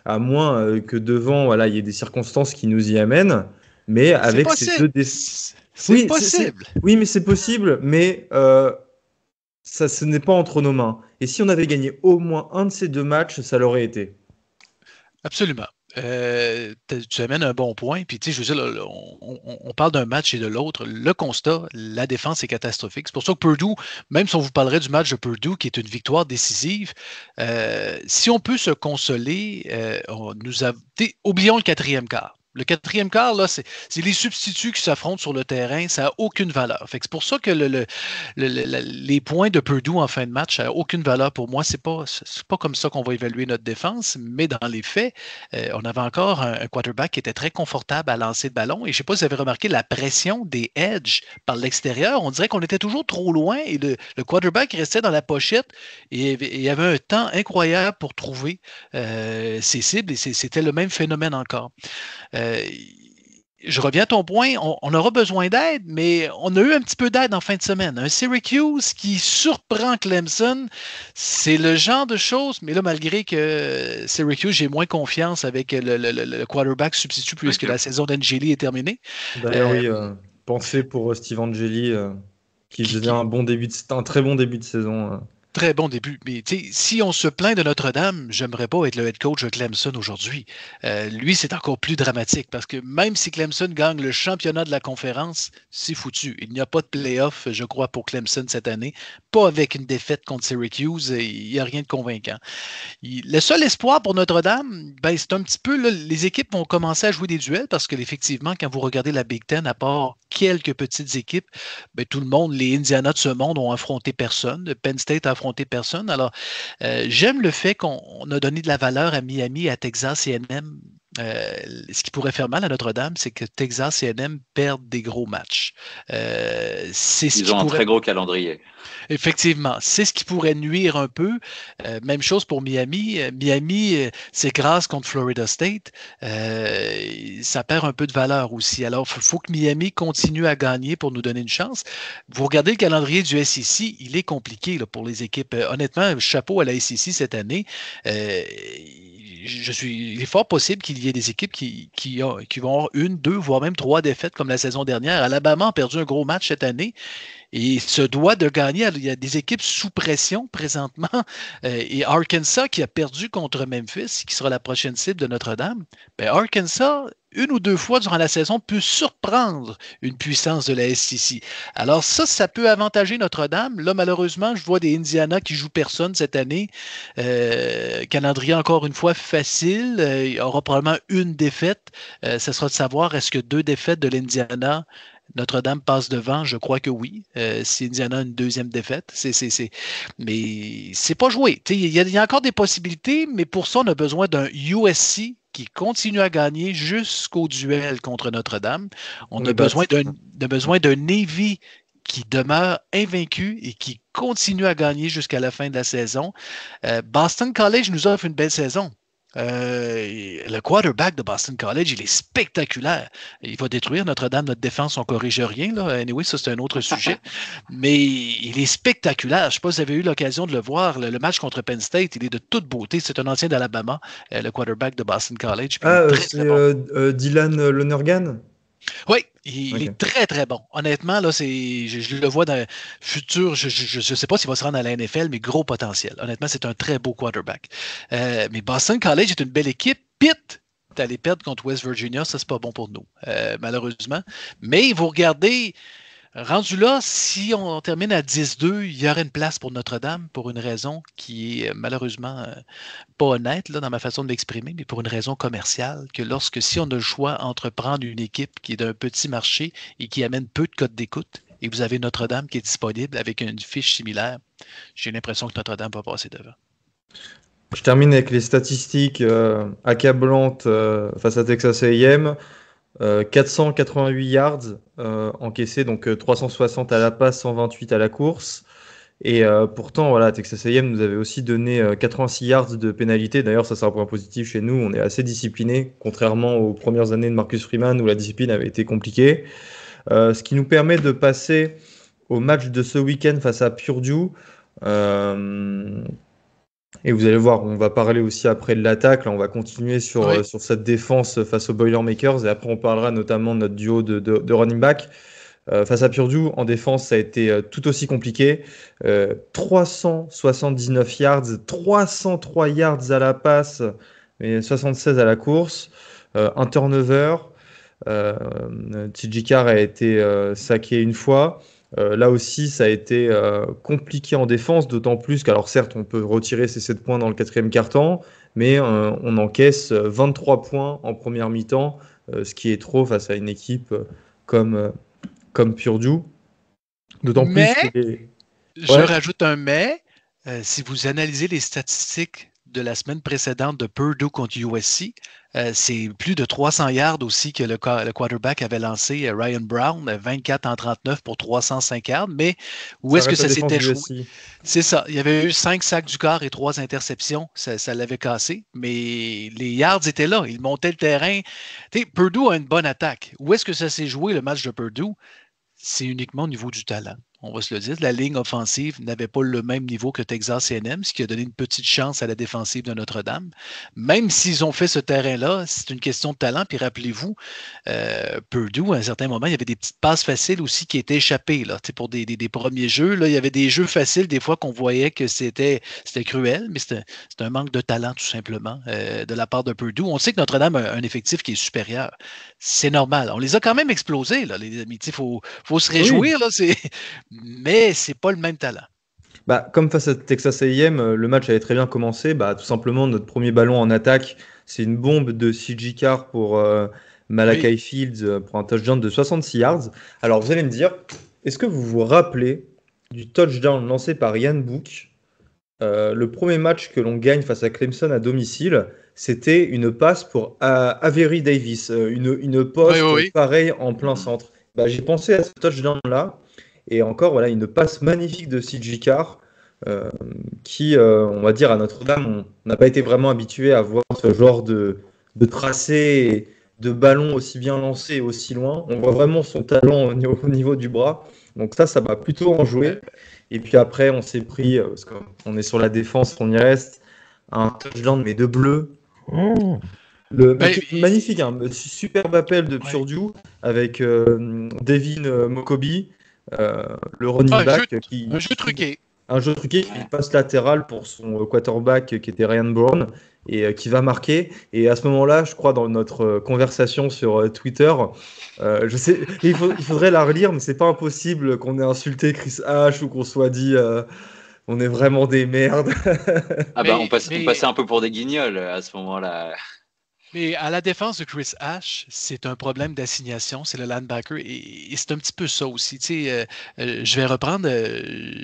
à moins que devant, voilà, il y ait des circonstances qui nous y amènent. Mais avec ces deux c'est possible. Oui, mais c'est possible, mais ça, ce n'est pas entre nos mains. Et si on avait gagné au moins un de ces 2 matchs, ça l'aurait été. Absolument. Tu amènes un bon point. Puis, tu sais, je veux dire, on parle d'un match et de l'autre. Le constat, la défense est catastrophique. C'est pour ça que Purdue, même si on vous parlerait du match de Purdue, qui est une victoire décisive, si on peut se consoler, oublions le quatrième quart. Le quatrième quart, là, c'est les substituts qui s'affrontent sur le terrain. Ça n'a aucune valeur. C'est pour ça que les points de Purdue en fin de match, ça n'a aucune valeur pour moi. C'est pas comme ça qu'on va évaluer notre défense, mais dans les faits, on avait encore un quarterback qui était très confortable à lancer le ballon. Et je ne sais pas si vous avez remarqué la pression des edges par l'extérieur. On dirait qu'on était toujours trop loin et le quarterback restait dans la pochette et il y avait un temps incroyable pour trouver ses cibles et c'était le même phénomène encore. Je reviens à ton point, on aura besoin d'aide, mais on a eu un petit peu d'aide en fin de semaine. Un Syracuse qui surprend Clemson, c'est le genre de choses, mais là, malgré que Syracuse, j'ai moins confiance avec le quarterback substitut puisque la saison d'Angeli est terminée. D'ailleurs, oui, pensez pour Steve Angeli, qui faisait un très bon début de saison. Très bon début. Mais si on se plaint de Notre-Dame, j'aimerais pas être le head coach de Clemson aujourd'hui. Lui, c'est encore plus dramatique parce que même si Clemson gagne le championnat de la conférence, c'est foutu. Il n'y a pas de playoff, je crois, pour Clemson cette année. Pas avec une défaite contre Syracuse. Il n'y a rien de convaincant. Le seul espoir pour Notre-Dame, ben, c'est un petit peu, là, les équipes vont commencer à jouer des duels parce que effectivement, quand vous regardez la Big Ten, à part quelques petites équipes, ben, tout le monde, les Indiana de ce monde ont affronté personne. Penn State a affronté personne. Alors, j'aime le fait qu'on a donné de la valeur à Miami et à Texas A&M. Ce qui pourrait faire mal à Notre-Dame, c'est que Texas A&M perdent des gros matchs. Ils ont un très gros calendrier. Effectivement, c'est ce qui pourrait nuire un peu. Même chose pour Miami. Miami s'écrase contre Florida State. Ça perd un peu de valeur aussi. Alors, il faut que Miami continue à gagner pour nous donner une chance. Vous regardez le calendrier du SEC, il est compliqué là, pour les équipes. Honnêtement, chapeau à la SEC cette année. Il est fort possible qu'il y ait des équipes qui vont avoir 1, 2, voire même 3 défaites comme la saison dernière. Alabama a perdu un gros match cette année et se doit de gagner. Il y a des équipes sous pression présentement. Et Arkansas qui a perdu contre Memphis, qui sera la prochaine cible de Notre-Dame. Ben, Arkansas, 1 ou 2 fois durant la saison, peut surprendre une puissance de la SEC. Alors ça peut avantager Notre-Dame. Là, malheureusement, je vois des Indiana qui jouent personne cette année. Calendrier, encore une fois, facile. Il y aura probablement une défaite. Ça sera de savoir, est-ce que 2 défaites de l'Indiana Notre-Dame passe devant, je crois que oui. Si Indiana a une deuxième défaite, mais c'est pas joué. Il y a encore des possibilités, mais pour ça, on a besoin d'un USC qui continue à gagner jusqu'au duel contre Notre-Dame. On a besoin d'un Navy qui demeure invaincu et qui continue à gagner jusqu'à la fin de la saison. Boston College nous offre une belle saison. Le quarterback de Boston College, il est spectaculaire. Il va détruire Notre-Dame, notre défense, on ne corrige rien. Là. Anyway, ça, c'est un autre sujet. Mais il est spectaculaire. Je ne sais pas si vous avez eu l'occasion de le voir. Le match contre Penn State, il est de toute beauté. C'est un ancien d'Alabama, le quarterback de Boston College. Puis il est très, c'est très bon. Dylan Lonergan? Oui, il Ok. est très, très bon. Honnêtement, là, je le vois dans le futur. Je ne sais pas s'il va se rendre à la NFL, mais gros potentiel. Honnêtement, c'est un très beau quarterback. Mais Boston College est une belle équipe. Pitt, d'aller perdre contre West Virginia, ça, c'est pas bon pour nous, malheureusement. Mais vous regardez, rendu là, si on termine à 10-2, il y aurait une place pour Notre-Dame pour une raison qui est malheureusement pas honnête là, dans ma façon de m'exprimer, mais pour une raison commerciale, que si on a le choix entre prendre une équipe qui est d'un petit marché et qui amène peu de codes d'écoute, et vous avez Notre-Dame qui est disponible avec une fiche similaire, j'ai l'impression que Notre-Dame va passer devant. Je termine avec les statistiques accablantes face à Texas A&M. 488 yards encaissés, donc 360 à la passe, 128 à la course. Et pourtant, voilà, Texas A&M nous avait aussi donné 86 yards de pénalité. D'ailleurs, ça c'est un point positif chez nous. On est assez discipliné, contrairement aux premières années de Marcus Freeman où la discipline avait été compliquée. Ce qui nous permet de passer au match de ce week-end face à Purdue. Et vous allez voir, on va parler aussi après de l'attaque. Là, on va continuer Oui. sur cette défense face aux Boilermakers. Et après, on parlera notamment de notre duo de running back. Face à Purdue, en défense, ça a été tout aussi compliqué. 379 yards, 303 yards à la passe, mais 76 à la course. Un turnover. TJ Carr a été saqué une fois. Là aussi, ça a été compliqué en défense, d'autant plus qu'alors certes, on peut retirer ces 7 points dans le quatrième quart-temps, mais on encaisse 23 points en première mi-temps, ce qui est trop face à une équipe comme, comme Purdue. D'autant plus Mais, que les... je Ouais, rajoute un mais, si vous analysez les statistiques de la semaine précédente de Purdue contre USC, c'est plus de 300 yards aussi que le quarterback avait lancé, Ryan Brown, 24 en 39 pour 305 yards. Mais où ça est-ce que reste la ça défense s'était du joué? SC. C'est ça. Il y avait eu 5 sacs du quart et 3 interceptions. Ça l'avait cassé. Mais les yards étaient là. Ils montaient le terrain. Purdue a une bonne attaque. Où est-ce que ça s'est joué, le match de Purdue? C'est uniquement au niveau du talent. On va se le dire. La ligne offensive n'avait pas le même niveau que Texas A&M, ce qui a donné une petite chance à la défensive de Notre-Dame. Même s'ils ont fait ce terrain-là, c'est une question de talent. Puis rappelez-vous, Purdue, à un certain moment, il y avait des petites passes faciles aussi qui étaient échappées. Là, pour des premiers jeux, là, il y avait des jeux faciles, des fois qu'on voyait que c'était cruel, mais c'est un manque de talent, tout simplement, de la part de Purdue. On sait que Notre-Dame a un effectif qui est supérieur. C'est normal. On les a quand même explosés, là, les amis. Il faut se Oui, réjouir, là, mais c'est pas le même talent. bah, comme face à Texas A&M, le match avait très bien commencé. Bah, tout simplement, notre premier ballon en attaque, c'est une bombe de CJ Carr pour Oui. Malachi Fields pour un touchdown de 66 yards. Alors, vous allez me dire, est-ce que vous vous rappelez du touchdown lancé par Ian Book, le premier match que l'on gagne face à Clemson à domicile? C'était une passe pour Avery Davis, une Oui, oui, poste oui. pareille en plein Mhm. centre. Bah, j'ai pensé à ce touchdown-là. Et encore, voilà, une passe magnifique de CJ Carr euh, qui, on va dire, à Notre-Dame, on n'a pas été vraiment habitué à voir ce genre de tracé et de ballon aussi bien lancé et aussi loin. On voit vraiment son talent au niveau du bras. Donc ça m'a plutôt enjoué. Et puis après, on s'est pris, parce qu'on est sur la défense, on y reste, un touchdown, mais de bleu. Ben, Magnifique, hein, superbe appel de ouais. Purdue avec Devin Mokobi, le running back, Un jeu qui trouve truqué. un jeu truqué, qui fait une Ouais. passe latérale pour son quarterback qui était Ryan Brown et qui va marquer. Et à ce moment-là, je crois dans notre conversation sur Twitter, je sais, il faudrait la relire, mais c'est pas impossible qu'on ait insulté Chris H ou qu'on soit dit on est vraiment des merdes. Ah bah, on Mais passait un peu pour des guignols à ce moment-là. Mais à la défense de Chris Ash, c'est un problème d'assignation, c'est le linebacker, et c'est un petit peu ça aussi. Je vais reprendre,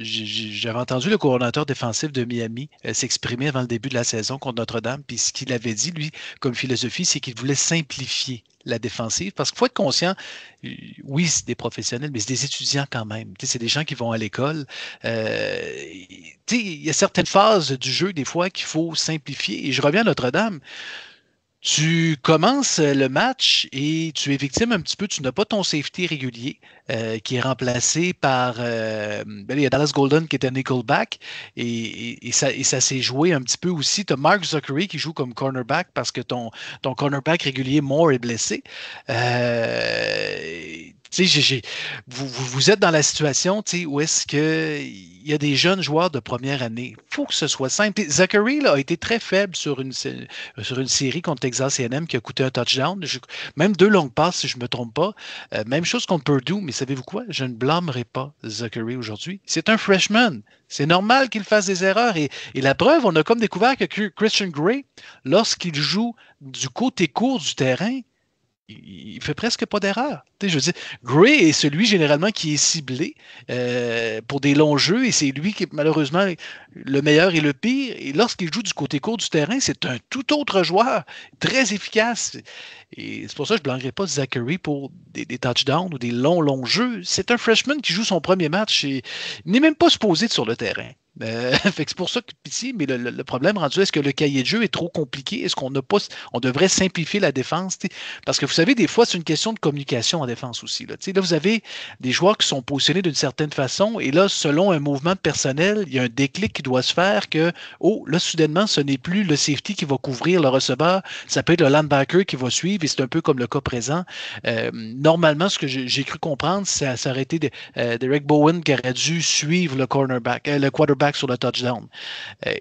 j'avais entendu le coordonnateur défensif de Miami s'exprimer avant le début de la saison contre Notre-Dame, puis ce qu'il avait dit, lui, comme philosophie, c'est qu'il voulait simplifier la défensive, parce qu'il faut être conscient, oui, c'est des professionnels, mais c'est des étudiants quand même. C'est des gens qui vont à l'école. Il y a certaines phases du jeu, des fois, qu'il faut simplifier. Et je reviens à Notre-Dame. Tu commences le match et tu es victime un petit peu, tu n'as pas ton safety régulier qui est remplacé par il y a Dallas Golden qui est un nickelback et ça s'est joué un petit peu aussi. Tu as Mark Zuckery qui joue comme cornerback parce que ton cornerback régulier Moore est blessé. Vous êtes dans la situation où est-ce qu'il y a des jeunes joueurs de première année. Il faut que ce soit simple. Zachary là, a été très faible sur une série contre Texas A&M qui a coûté un touchdown. Même 2 longues passes, si je ne me trompe pas. Même chose contre Purdue, mais savez-vous quoi? Je ne blâmerai pas Zachary aujourd'hui. C'est un freshman. C'est normal qu'il fasse des erreurs. Et la preuve, on a comme découvert que Christian Gray, lorsqu'il joue du côté court du terrain, il fait presque pas d'erreur. Je veux dire, Gray est celui généralement qui est ciblé pour des longs jeux et c'est lui qui est malheureusement le meilleur et le pire. Et lorsqu'il joue du côté court du terrain, c'est un tout autre joueur, très efficace. Et c'est pour ça que je ne blâmerai pas Zachary pour des touchdowns ou des longs jeux. C'est un freshman qui joue son premier match et il n'est même pas supposé être sur le terrain. Fait que c'est pour ça que ici, mais le problème rendu, est-ce que le cahier de jeu est trop compliqué? Est-ce qu'on n'a pas, on devrait simplifier la défense? Parce que vous savez, des fois, c'est une question de communication en défense aussi. Là, vous avez des joueurs qui sont positionnés d'une certaine façon, et là, selon un mouvement personnel, il y a un déclic qui doit se faire que, oh, là, soudainement, ce n'est plus le safety qui va couvrir le receveur, ça peut être le linebacker qui va suivre, et c'est un peu comme le cas présent. Normalement, ce que j'ai cru comprendre, ça aurait été Derek Bowen qui aurait dû suivre le quarterback sur le touchdown.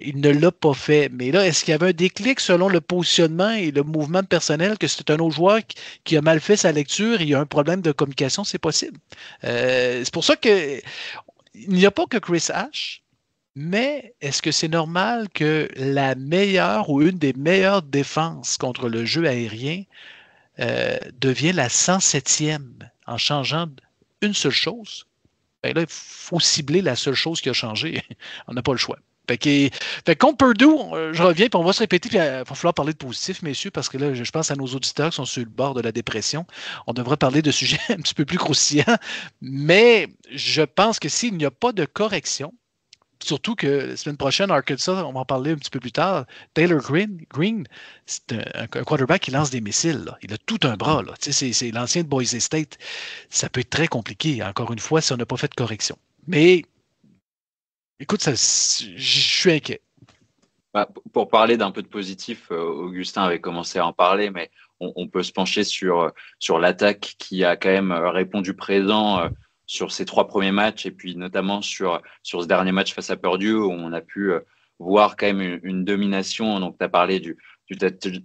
Il ne l'a pas fait. Mais là, est-ce qu'il y avait un déclic selon le positionnement et le mouvement personnel que c'est un autre joueur qui a mal fait sa lecture et il y a un problème de communication? C'est possible. C'est pour ça que il n'y a pas que Chris Ash, mais est-ce que c'est normal que la meilleure ou une des meilleures défenses contre le jeu aérien devient la 107e en changeant une seule chose? Ben là, il faut cibler la seule chose qui a changé. On n'a pas le choix. Fait contre Purdue, je reviens, puis on va se répéter, puis il va falloir parler de positif, messieurs, parce que là, je pense à nos auditeurs qui sont sur le bord de la dépression. On devrait parler de sujets un petit peu plus croustillants, mais je pense que s'il n'y a pas de correction, surtout que la semaine prochaine, Arkansas, on va en parler un petit peu plus tard, Taylor Green c'est un quarterback qui lance des missiles. Là. Il a tout un bras. Là. C'est l'ancien de Boise State. Ça peut être très compliqué, encore une fois, si on n'a pas fait de correction. Mais, écoute, je suis inquiet. Pour parler d'un peu de positif, Augustin avait commencé à en parler, mais on peut se pencher sur l'attaque qui a quand même répondu présent sur ces 3 premiers matchs et puis notamment sur ce dernier match face à Purdue où on a pu voir quand même une domination. Donc, tu as parlé du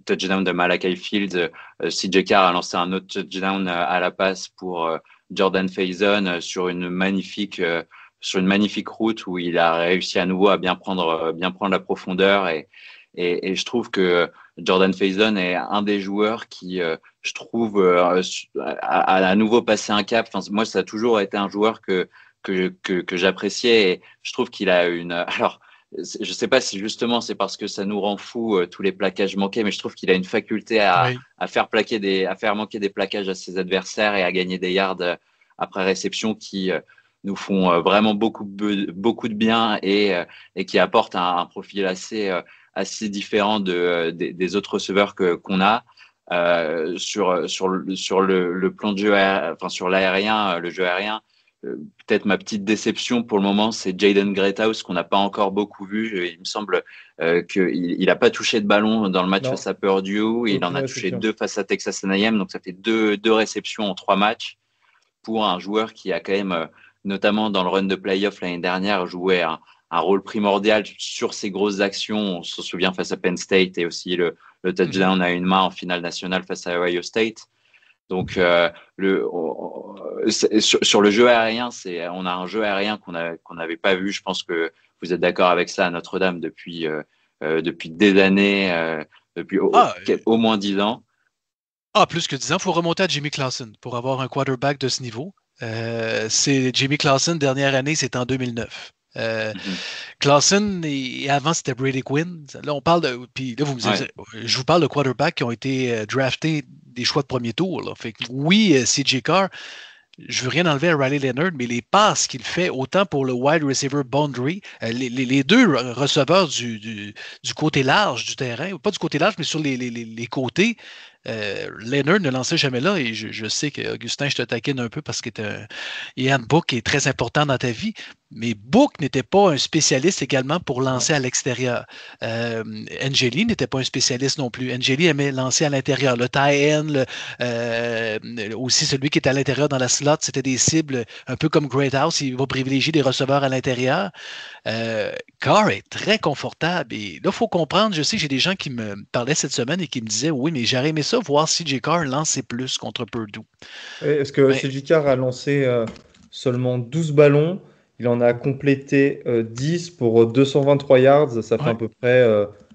touchdown de Malachi Fields. CJ Carr a lancé un autre touchdown à la passe pour Jordan Faison sur une magnifique route où il a réussi à nouveau à bien prendre la profondeur et je trouve que Jordan Faison est un des joueurs qui, je trouve, a à nouveau passé un cap. Enfin, moi, ça a toujours été un joueur que j'appréciais et je trouve qu'il a alors, je sais pas si justement c'est parce que ça nous rend fous tous les plaquages manqués, mais je trouve qu'il a une faculté à faire manquer des plaquages à ses adversaires et à gagner des yards après réception qui nous font vraiment beaucoup de bien et qui apportent un profil assez différent des autres receveurs qu'on a. Sur le plan de jeu, enfin sur l'aérien, le jeu aérien, peut-être ma petite déception pour le moment, c'est Jaden Greathouse qu'on n'a pas encore beaucoup vu. Il me semble qu'il n'a pas touché de ballon dans le match face à Purdue. Il en a touché 2 face à Texas A&M, donc ça fait deux réceptions en 3 matchs pour un joueur qui a quand même, notamment dans le run de playoff l'année dernière, joué un rôle primordial sur ces grosses actions. On se souvient face à Penn State et aussi le touchdown à une main en finale nationale face à Ohio State. Donc, sur le jeu aérien, on a un jeu aérien qu'on n'avait pas vu. Je pense que vous êtes d'accord avec ça à Notre-Dame depuis des années. depuis au moins 10 ans. Plus que 10 ans. Il faut remonter à Jimmy Clausen pour avoir un quarterback de ce niveau. C'est Jimmy Clausen, dernière année, c'est en 2009. Clausen, et avant, c'était Brady Quinn. Là, on parle de. Puis là, je vous parle de quarterbacks qui ont été draftés des choix de premier tour. Là. Fait que oui, CJ Carr, je veux rien enlever à Riley Leonard, mais les passes qu'il fait, autant pour le wide receiver boundary, les deux receveurs du côté large du terrain, pas du côté large, mais sur les côtés, Leonard ne lançait jamais là, et je sais que Augustin, je te taquine un peu parce que Ian Book est très important dans ta vie, mais Book n'était pas un spécialiste également pour lancer à l'extérieur. Angeli n'était pas un spécialiste non plus. Angeli aimait lancer à l'intérieur. Le tie-end, aussi celui qui est à l'intérieur dans la slot, c'était des cibles un peu comme Greathouse, il va privilégier des receveurs à l'intérieur. Carr est très confortable. Et là, il faut comprendre, je sais que j'ai des gens qui me parlaient cette semaine et qui me disaient, oui, mais j'aurais aimé ça voir CJ Carr lancer plus contre Purdue. Est-ce que CJ Carr a lancé seulement 12 ballons? Il en a complété 10 pour 223 yards. Ça fait à peu près,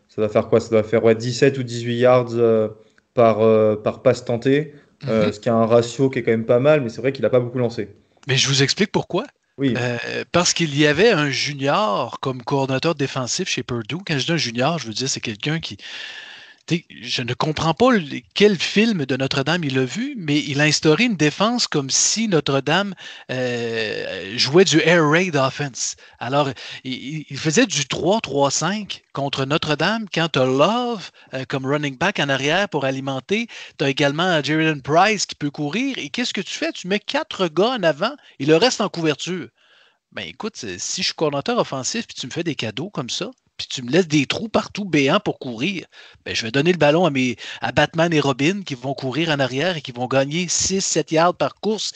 ça va faire quoi? Ça doit faire 17 ou 18 yards par passe tentée, ce qui a un ratio qui est quand même pas mal, mais c'est vrai qu'il n'a pas beaucoup lancé. Mais je vous explique pourquoi. Oui. Parce qu'il y avait un junior comme coordonnateur défensif chez Purdue. Quand je dis un junior, je veux dire c'est quelqu'un qui... Je ne comprends pas quel film de Notre-Dame il a vu, mais il a instauré une défense comme si Notre-Dame jouait du air raid offense. Alors, il faisait du 3-3-5 contre Notre-Dame quand tu as Love comme running back en arrière pour alimenter. Tu as également Jalen Price qui peut courir. Et qu'est-ce que tu fais? Tu mets 4 gars en avant et le reste en couverture. Ben écoute, si je suis coordonnateur offensif puis tu me fais des cadeaux comme ça, puis tu me laisses des trous partout béants pour courir, ben, je vais donner le ballon à Batman et Robin qui vont courir en arrière et qui vont gagner 6-7 yards par course.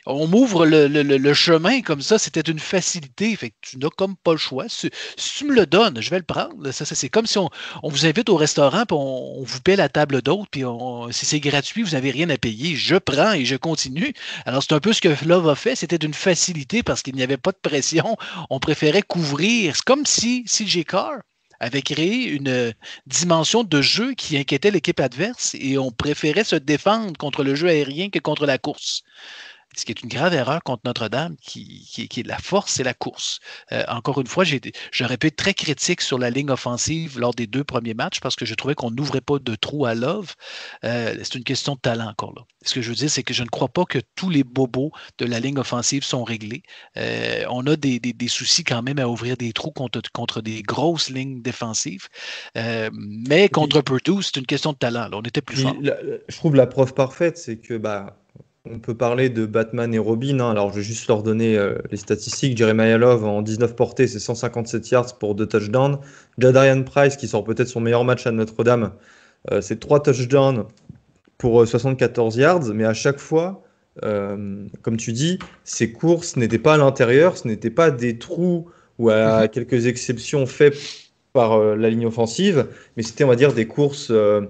On m'ouvre le chemin comme ça, c'était une facilité. Fait que tu n'as comme pas le choix. Si tu me le donnes, je vais le prendre. C'est comme si on vous invite au restaurant puis on vous paie la table d'hôte puis si c'est gratuit, vous n'avez rien à payer. Je prends et je continue. Alors, c'est un peu ce que Love a fait. C'était d'une facilité parce qu'il n'y avait pas de pression. On préférait couvrir. C'est comme si CJ Carr avait créé une dimension de jeu qui inquiétait l'équipe adverse et on préférait se défendre contre le jeu aérien que contre la course. Ce qui est une grave erreur contre Notre-Dame, qui est la force et la course. Encore une fois, j'aurais pu être très critique sur la ligne offensive lors des 2 premiers matchs parce que je trouvais qu'on n'ouvrait pas de trou à Love. C'est une question de talent encore là. Ce que je veux dire, c'est que je ne crois pas que tous les bobos de la ligne offensive sont réglés. On a des soucis quand même à ouvrir des trous contre des grosses lignes défensives. Mais contre Purdue, c'est une question de talent. Là. On était plus fort. Je trouve la preuve parfaite, c'est que on peut parler de Batman et Robin. Alors, je vais juste leur donner les statistiques. Jeremiah Love, en 19 portées, c'est 157 yards pour 2 touchdowns. Jadarian Price, qui sort peut-être son meilleur match à Notre-Dame, c'est 3 touchdowns pour 74 yards. Mais à chaque fois, comme tu dis, ces courses n'étaient pas à l'intérieur. Ce n'étaient pas des trous ou à quelques exceptions faits par la ligne offensive. Mais c'était, on va dire, des courses... un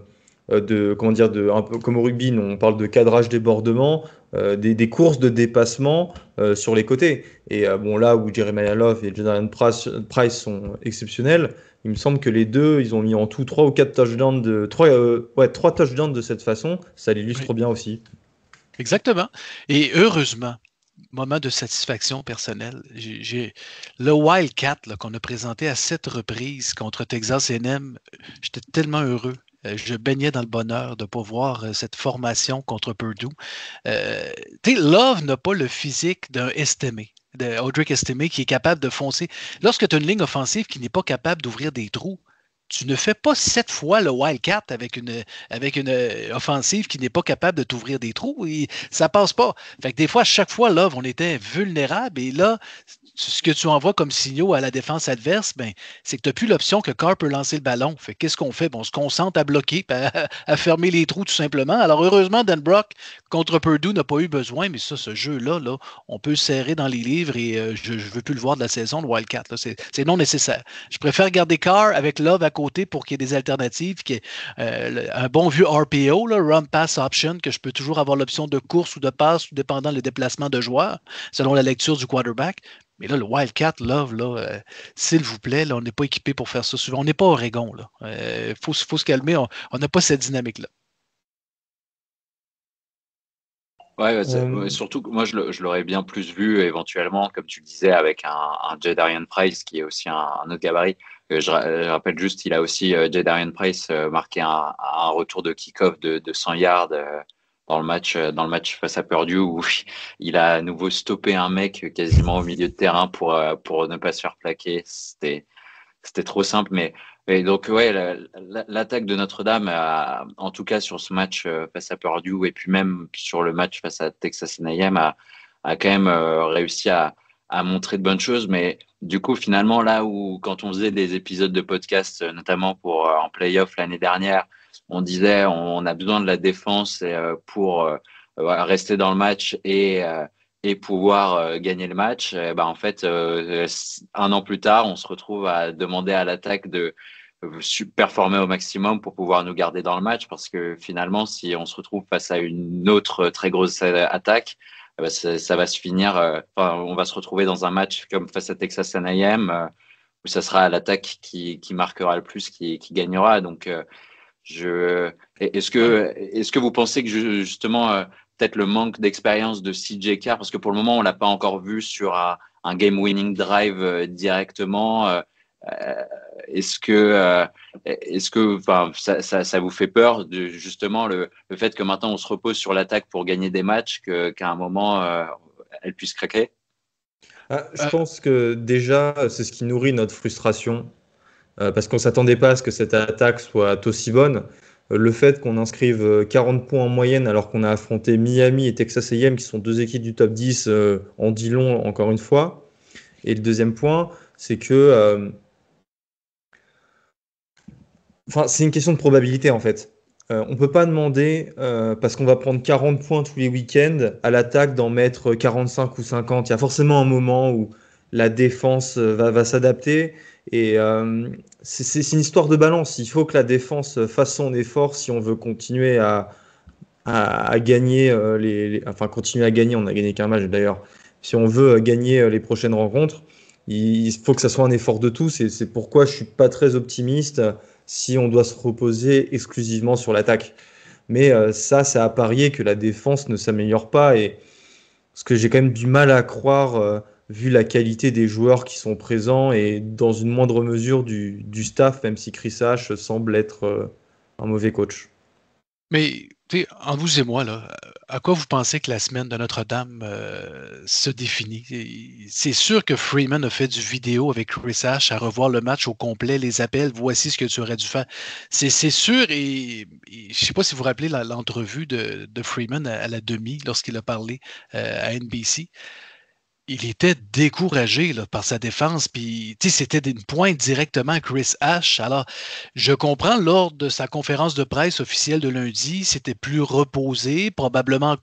peu comme au rugby, on parle de cadrage débordement, des courses de dépassement sur les côtés. Et là où Jeremiah Love et Jadarian Price sont exceptionnels, il me semble que les deux, ils ont mis en tout 3 ou 4 touchdowns 3 touchdowns de cette façon. Ça l'illustre bien aussi. Exactement. Et heureusement, moment de satisfaction personnelle, j'ai le Wildcat qu'on a présenté à 7 reprises contre Texas A&M, j'étais tellement heureux. Je baignais dans le bonheur de ne pas voir cette formation contre Purdue. Love n'a pas le physique d'un Estimé, de Audric Estimé, qui est capable de foncer. Lorsque tu as une ligne offensive qui n'est pas capable d'ouvrir des trous, tu ne fais pas 7 fois le Wildcat avec une offensive qui n'est pas capable de t'ouvrir des trous. Et ça passe pas. Fait que des fois, à chaque fois, Love, on était vulnérable. Et là, ce que tu envoies comme signaux à la défense adverse, c'est que tu n'as plus l'option que Carr peut lancer le ballon. Fait qu'est-ce qu'on fait? On se concentre à bloquer, à fermer les trous tout simplement. Alors heureusement, Dan Brock contre Purdue n'a pas eu besoin, mais ça, ce jeu-là, on peut le serrer dans les livres et je ne veux plus le voir de la saison, le Wildcat. C'est non nécessaire. Je préfère garder Carr avec Love à côté pour qu'il y ait des alternatives, qu'il y ait un bon vieux RPO, Run Pass Option, que je peux toujours avoir l'option de course ou de passe, dépendant le déplacement de joueur, selon la lecture du quarterback. Mais là, le Wildcat Love, là, s'il vous plaît, là, on n'est pas équipé pour faire ça souvent. On n'est pas Oregon. Il faut se calmer. On n'a pas cette dynamique-là. Ouais, surtout que moi, je l'aurais bien plus vu éventuellement, comme tu le disais, avec un Jadarian Price qui est aussi un autre gabarit. Je rappelle juste, il a aussi, Jadarian Price, marqué un retour de kick-off de 100 yards dans le match face à Purdue où il a à nouveau stoppé un mec quasiment au milieu de terrain pour ne pas se faire plaquer. C'était trop simple, mais donc ouais, l'attaque de Notre-Dame, en tout cas sur ce match face à Purdue et puis même sur le match face à Texas A&M, a quand même réussi à montrer de bonnes choses. Mais du coup, finalement, là où quand on faisait des épisodes de podcast, notamment pour en playoff l'année dernière, on disait on a besoin de la défense pour voilà, rester dans le match et pouvoir gagner le match, ben en fait, un an plus tard, on se retrouve à demander à l'attaque de performer au maximum pour pouvoir nous garder dans le match, parce que finalement, si on se retrouve face à une autre très grosse attaque, ben ça va se finir, on va se retrouver dans un match comme face à Texas A&M, où ça sera l'attaque qui marquera le plus, qui gagnera. Donc, est-ce que vous pensez que justement peut-être le manque d'expérience de CJ Carr, parce que pour le moment on l'a pas encore vu sur un game-winning drive directement, euh, est-ce que enfin ça vous fait peur de justement le fait que maintenant on se repose sur l'attaque pour gagner des matchs qu'à un moment elle puisse craquer? Je pense que déjà, c'est ce qui nourrit notre frustration, parce qu'on ne s'attendait pas à ce que cette attaque soit aussi bonne. Le fait qu'on inscrive 40 points en moyenne alors qu'on a affronté Miami et Texas A&M, qui sont deux équipes du top 10, en dit long encore une fois. Et le deuxième point, c'est que c'est une question de probabilité en fait. On ne peut pas demander, parce qu'on va prendre 40 points tous les week-ends, à l'attaque d'en mettre 45 ou 50. Il y a forcément un moment où la défense va s'adapter. Et c'est une histoire de balance. Il faut que la défense fasse son effort si on veut continuer à gagner, enfin continuer à gagner. On n'a gagné qu'un match d'ailleurs. Si on veut gagner les prochaines rencontres, il faut que ça soit un effort de tous. Et c'est pourquoi je suis pas très optimiste si on doit se reposer exclusivement sur l'attaque. Mais ça, c'est à parier que la défense ne s'améliore pas. Et ce que j'ai quand même du mal à croire, vu la qualité des joueurs qui sont présents et dans une moindre mesure du staff, même si Chris H semble être un mauvais coach. Mais, tu sais, en vous et moi, là, à quoi vous pensez que la semaine de Notre-Dame se définit? C'est sûr que Freeman a fait du vidéo avec Chris Ash à revoir le match au complet, les appels, voici ce que tu aurais dû faire. C'est sûr, et je ne sais pas si vous vous rappelez l'entrevue de Freeman à la demi lorsqu'il a parlé à NBC. Il était découragé là, par sa défense, puis c'était une pointe directement à Chris Ash. Alors, je comprends, lors de sa conférence de presse officielle de lundi, c'était plus reposé, probablement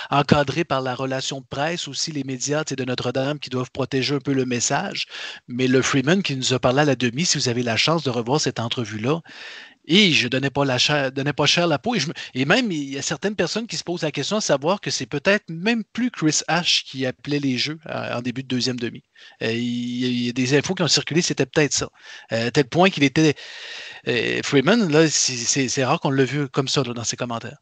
encadré par la relation de presse, aussi les médias de Notre-Dame qui doivent protéger un peu le message. Mais le Freeman qui nous a parlé à la demi, si vous avez la chance de revoir cette entrevue-là, et je donnais pas cher la peau. Et même, il y a certaines personnes qui se posent la question de savoir que c'est peut-être même plus Chris Ash qui appelait les jeux en début de deuxième demi. Il y a des infos qui ont circulé, c'était peut-être ça. À tel point qu'il était. Freeman, là, c'est rare qu'on l'a vu comme ça là, dans ses commentaires.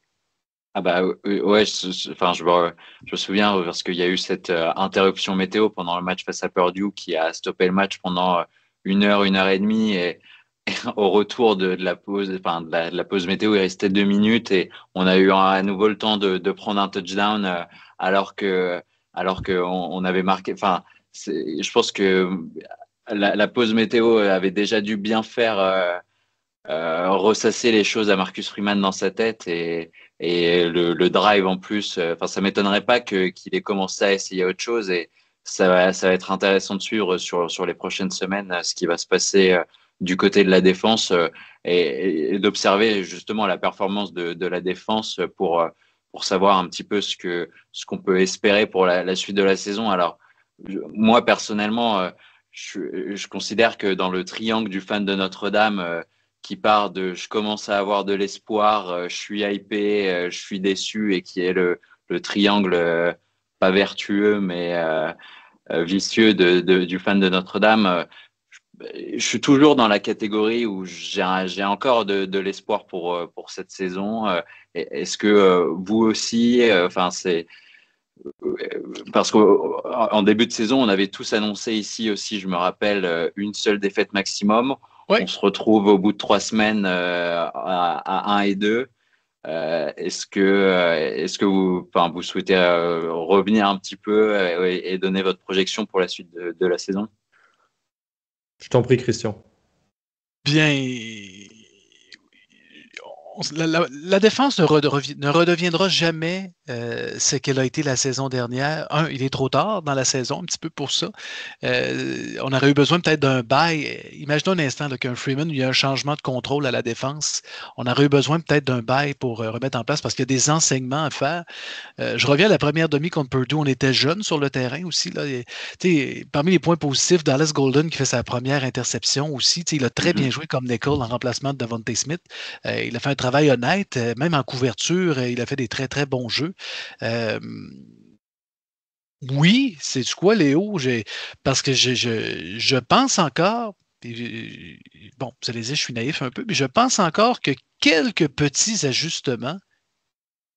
Ah bah ouais, enfin je me souviens parce qu'il y a eu cette interruption météo pendant le match face à Purdue qui a stoppé le match pendant 1 heure et demie et au retour de la pause, enfin de la pause météo, il restait 2 minutes et on a eu à nouveau le temps de prendre un touchdown alors que on avait marqué. Enfin, je pense que la pause météo avait déjà dû bien faire ressasser les choses à Marcus Freeman dans sa tête et le drive en plus. Enfin, ça m'étonnerait pas qu'il ait commencé à essayer autre chose et ça va être intéressant de suivre sur les prochaines semaines ce qui va se passer du côté de la défense et d'observer justement la performance de la défense pour savoir un petit peu ce qu'on peut espérer pour la suite de la saison. Alors, moi personnellement, je considère que dans le triangle du fan de Notre-Dame, qui part de je commence à avoir de l'espoir, je suis hypé, je suis déçu et qui est le triangle pas vertueux vicieux du fan de Notre-Dame. Je suis toujours dans la catégorie où j'ai encore de l'espoir pour cette saison. Est-ce que vous aussi, c'est parce qu'en début de saison, on avait tous annoncé ici aussi, je me rappelle, une seule défaite maximum. Oui. On se retrouve au bout de 3 semaines à 1 et 2. Est-ce que vous souhaitez revenir un petit peu et donner votre projection pour la suite de la saison? Je t'en prie, Christian. Bien, la défense ne redeviendra jamais ce qu'elle a été la saison dernière. Il est trop tard dans la saison, un petit peu pour ça. On aurait eu besoin peut-être d'un bail. Imaginons un instant qu'un Freeman, il y a un changement de contrôle à la défense. On aurait eu besoin peut-être d'un bail pour remettre en place parce qu'il y a des enseignements à faire. Je reviens à la première demi contre Purdue. On était jeunes sur le terrain aussi. Là. Parmi les points positifs, Dallas Golden qui fait sa première interception aussi. Il a très bien joué comme nickel en remplacement de Devontae Smith. Il a fait un travail honnête, même en couverture, il a fait des très, très bons jeux. Oui, c'est du quoi, Léo? Parce que je pense encore, bon, vous allez dire, je suis naïf un peu, mais je pense encore que quelques petits ajustements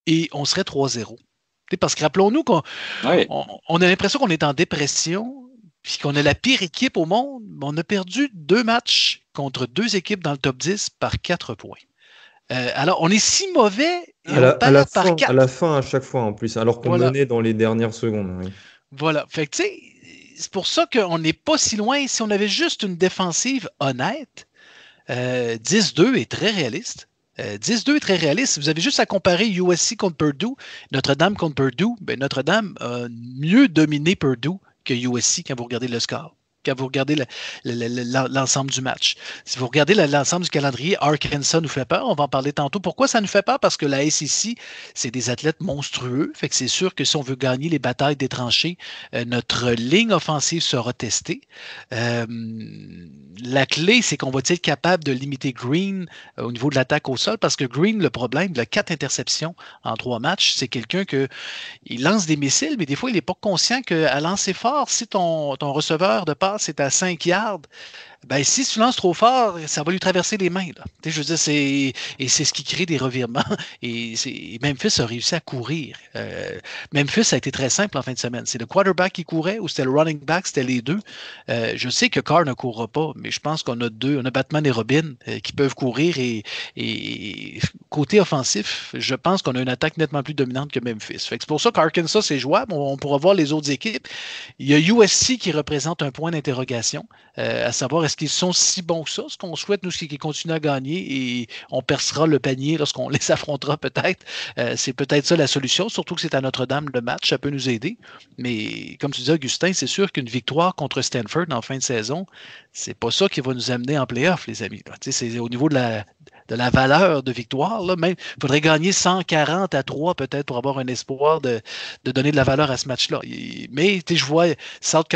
et on serait 3-0. Parce que rappelons-nous qu'on a l'impression qu'on est en dépression, puis qu'on est la pire équipe au monde. On a perdu 2 matchs contre 2 équipes dans le top 10 par 4 points. Alors, on est si mauvais et on perd par 4. À la fin, à chaque fois, en plus, alors qu'on menait dans les dernières secondes. Oui. Voilà. Fait que, tu sais, c'est pour ça qu'on n'est pas si loin. Si on avait juste une défensive honnête, 10-2 est très réaliste. 10-2 est très réaliste. Vous avez juste à comparer USC contre Purdue, Notre-Dame contre Purdue. Ben, Notre-Dame a mieux dominé Purdue que USC quand vous regardez le score. Quand vous regardez l'ensemble du match. Si vous regardez l'ensemble du calendrier, Arkansas nous fait peur. On va en parler tantôt. Pourquoi ça nous fait peur? Parce que la SEC, c'est des athlètes monstrueux. Fait que c'est sûr que si on veut gagner les batailles des tranchées, notre ligne offensive sera testée. La clé, c'est qu'on va être capable de limiter Green au niveau de l'attaque au sol? Parce que Green, le problème, il a 4 interceptions en 3 matchs. C'est quelqu'un il lance des missiles, mais des fois, il n'est pas conscient qu'à lancer fort, si ton receveur de passe est à 5 yards, ben, si tu lances trop fort, ça va lui traverser les mains. Là. Je veux dire, c'est ce qui crée des revirements. Et Memphis a réussi à courir. Memphis a été très simple en fin de semaine. C'est le quarterback qui courait ou c'était le running back, c'était les deux. Je sais que Carr ne courra pas, mais je pense qu'on a deux. On a Batman et Robin qui peuvent courir. Et côté offensif, je pense qu'on a une attaque nettement plus dominante que Memphis. Fait que c'est pour ça qu'Arkansas, c'est jouable. On pourra voir les autres équipes. Il y a USC qui représente un point d'interrogation, à savoir est-ce qu'ils sont si bons que ça? Ce qu'on souhaite, nous, c'est qu'ils continuent à gagner et on percera le panier lorsqu'on les affrontera peut-être. C'est peut-être ça la solution, surtout que c'est à Notre-Dame le match, ça peut nous aider. Mais comme tu dis, Augustin, c'est sûr qu'une victoire contre Stanford en fin de saison, c'est pas ça qui va nous amener en play-off, les amis. C'est au niveau de la valeur de victoire. Il faudrait gagner 140-3 peut-être pour avoir un espoir de donner de la valeur à ce match-là. Mais je vois North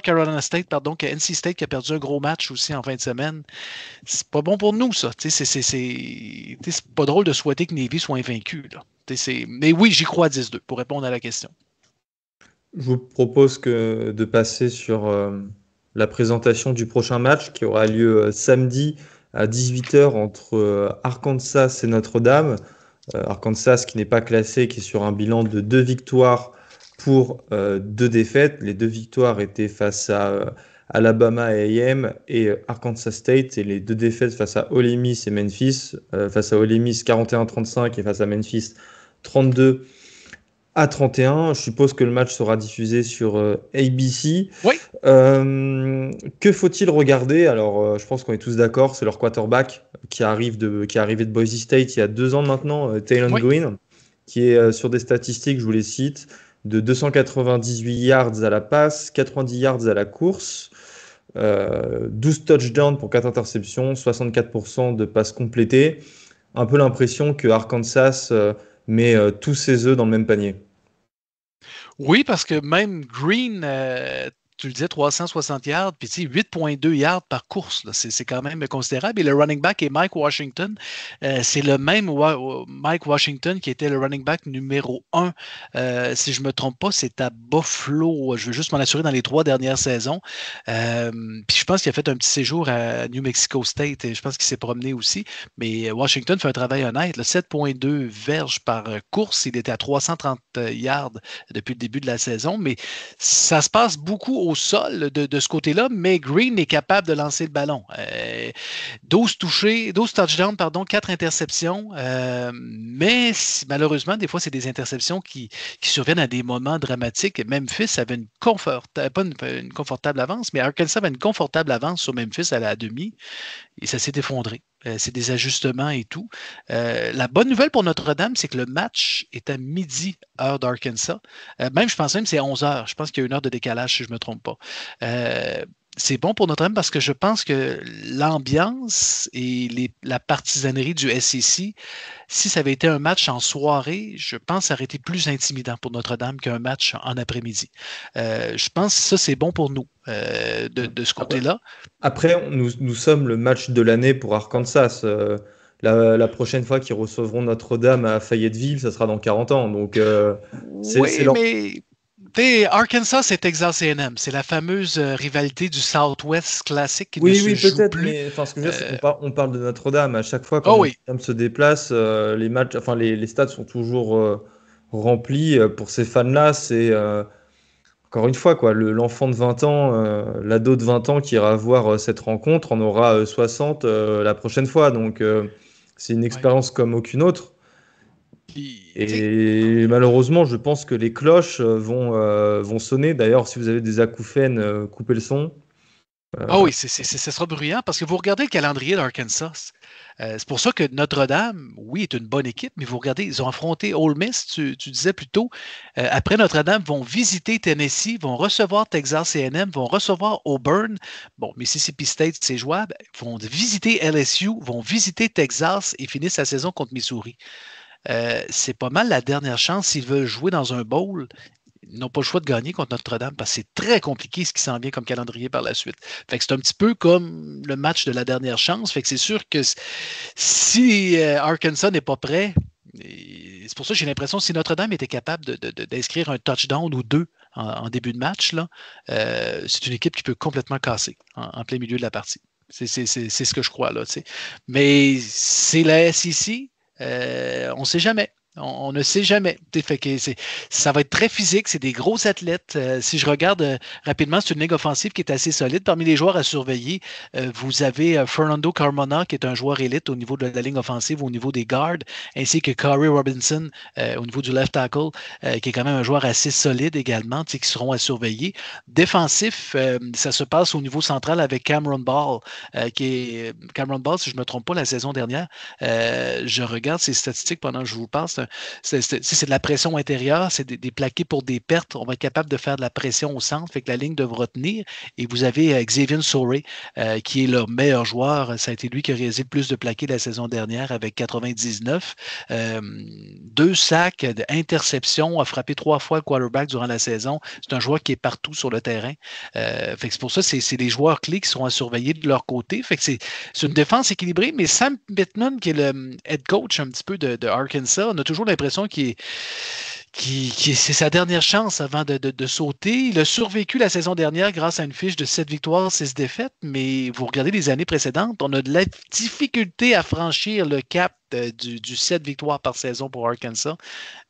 Carolina State, que NC State qui a perdu un gros match aussi en fin de semaine. C'est pas bon pour nous, ça. C'est pas drôle de souhaiter que Navy soit invaincu. Là. Mais oui, j'y crois à 10-2 pour répondre à la question. Je vous propose de passer sur la présentation du prochain match qui aura lieu samedi à 18h entre Arkansas et Notre-Dame. Arkansas qui n'est pas classé, qui est sur un bilan de 2 victoires pour 2 défaites. Les 2 victoires étaient face à Alabama et A&M et Arkansas State, et les 2 défaites face à Ole Miss et Memphis. Face à Ole Miss 41-35 et face à Memphis 32-31. Je suppose que le match sera diffusé sur ABC. Oui. Que faut-il regarder? Alors, je pense qu'on est tous d'accord, c'est leur quarterback qui est arrivé de Boise State il y a 2 ans maintenant, Taylon Green, qui est sur des statistiques, je vous les cite, de 298 yards à la passe, 90 yards à la course, 12 touchdowns pour 4 interceptions, 64% de passes complétées. Un peu l'impression que Arkansas met tous ses œufs dans le même panier. Oui, parce que même Green, tu le disais, 360 yards, puis 8,2 yards par course. C'est quand même considérable. Et le running back est Mike Washington. C'est le même Mike Washington qui était le running back numéro 1. Si je ne me trompe pas, c'est à Buffalo. Je veux juste m'en assurer dans les 3 dernières saisons. Puis je pense qu'il a fait un petit séjour à New Mexico State et je pense qu'il s'est promené aussi. Mais Washington fait un travail honnête. 7,2 verges par course. Il était à 330 yards depuis le début de la saison. Mais ça se passe beaucoup au sol de ce côté-là, mais Green est capable de lancer le ballon. 12 touchés, 12 touchdowns, pardon, 4 interceptions. Mais malheureusement, des fois, c'est des interceptions qui surviennent à des moments dramatiques. Memphis avait pas une confortable avance, mais Arkansas avait une confortable avance sur Memphis à la demi et ça s'est effondré. C'est des ajustements et tout. La bonne nouvelle pour Notre-Dame, c'est que le match est à midi, heure d'Arkansas. Même, je pense même que c'est 11 heures. Je pense qu'il y a une heure de décalage, si je ne me trompe pas. C'est bon pour Notre-Dame parce que je pense que l'ambiance et la partisanerie du SEC, si ça avait été un match en soirée, je pense que ça aurait été plus intimidant pour Notre-Dame qu'un match en après-midi. Je pense que ça, c'est bon pour nous de ce côté-là. Après, nous sommes le match de l'année pour Arkansas. La prochaine fois qu'ils recevront Notre-Dame à Fayetteville, ça sera dans 40 ans. Donc, c'est leur... mais Arkansas, c'est Texas A&M. C'est la fameuse rivalité du Southwest classique qui ne se joue peut-être, plus. mais ce que je veux dire, c'est qu'on parle de Notre-Dame. À chaque fois, quand Notre-Dame se déplace, les matchs, les stades sont toujours remplis. Pour ces fans-là, c'est encore une fois, quoi, l'enfant de 20 ans, l'ado de 20 ans qui ira voir cette rencontre en aura 60 la prochaine fois. Donc, c'est une expérience comme aucune autre. Et malheureusement, je pense que les cloches vont sonner. D'ailleurs, si vous avez des acouphènes, coupez le son. Oui, ce sera bruyant parce que vous regardez le calendrier d'Arkansas. C'est pour ça que Notre-Dame, oui, est une bonne équipe, mais vous regardez, ils ont affronté Ole Miss, tu disais plus tôt. Après Notre-Dame, vont visiter Tennessee, vont recevoir Texas A&M, vont recevoir Auburn. Bon, Mississippi State, c'est jouable. Vont visiter LSU, vont visiter Texas et finissent la saison contre Missouri. C'est pas mal la dernière chance s'ils veulent jouer dans un bowl. Ils n'ont pas le choix de gagner contre Notre-Dame parce que c'est très compliqué ce qui s'en vient comme calendrier par la suite. Fait que c'est un petit peu comme le match de la dernière chance. Fait que c'est sûr que si Arkansas n'est pas prêt, c'est pour ça que j'ai l'impression que si Notre-Dame était capable d'inscrire un touchdown ou 2 en début de match, là, c'est une équipe qui peut complètement casser en plein milieu de la partie. C'est ce que je crois là. T'sais. Mais c'est la SEC. On ne sait jamais. On ne sait jamais. Fait que ça va être très physique. C'est des gros athlètes. Si je regarde rapidement, c'est une ligue offensive qui est assez solide. Parmi les joueurs à surveiller, vous avez Fernando Carmona, qui est un joueur élite au niveau de la ligne offensive, au niveau des guards, ainsi que Corey Robinson, au niveau du left tackle, qui est quand même un joueur assez solide également, qui seront à surveiller. Défensif, ça se passe au niveau central avec Cameron Ball, Cameron Ball, si je ne me trompe pas, la saison dernière. Je regarde ses statistiques pendant que je vous parle. C'est de la pression intérieure, c'est des plaqués pour des pertes. On va être capable de faire de la pression au centre, fait que la ligne devra tenir. Et vous avez Xavier Sorey, qui est leur meilleur joueur. Ça a été lui qui a réalisé le plus de plaqués la saison dernière avec 99. 2 sacs, interceptions, a frappé 3 fois le quarterback durant la saison. C'est un joueur qui est partout sur le terrain. Fait que c'est pour ça que c'est les joueurs clés qui seront à surveiller de leur côté. Fait que c'est une défense équilibrée, mais Sam Pittman, qui est le head coach un petit peu de Arkansas, on a toujours l'impression c'est sa dernière chance avant de sauter. Il a survécu la saison dernière grâce à une fiche de 7 victoires, 6 défaites, mais vous regardez les années précédentes, on a de la difficulté à franchir le cap du 7 victoires par saison pour Arkansas.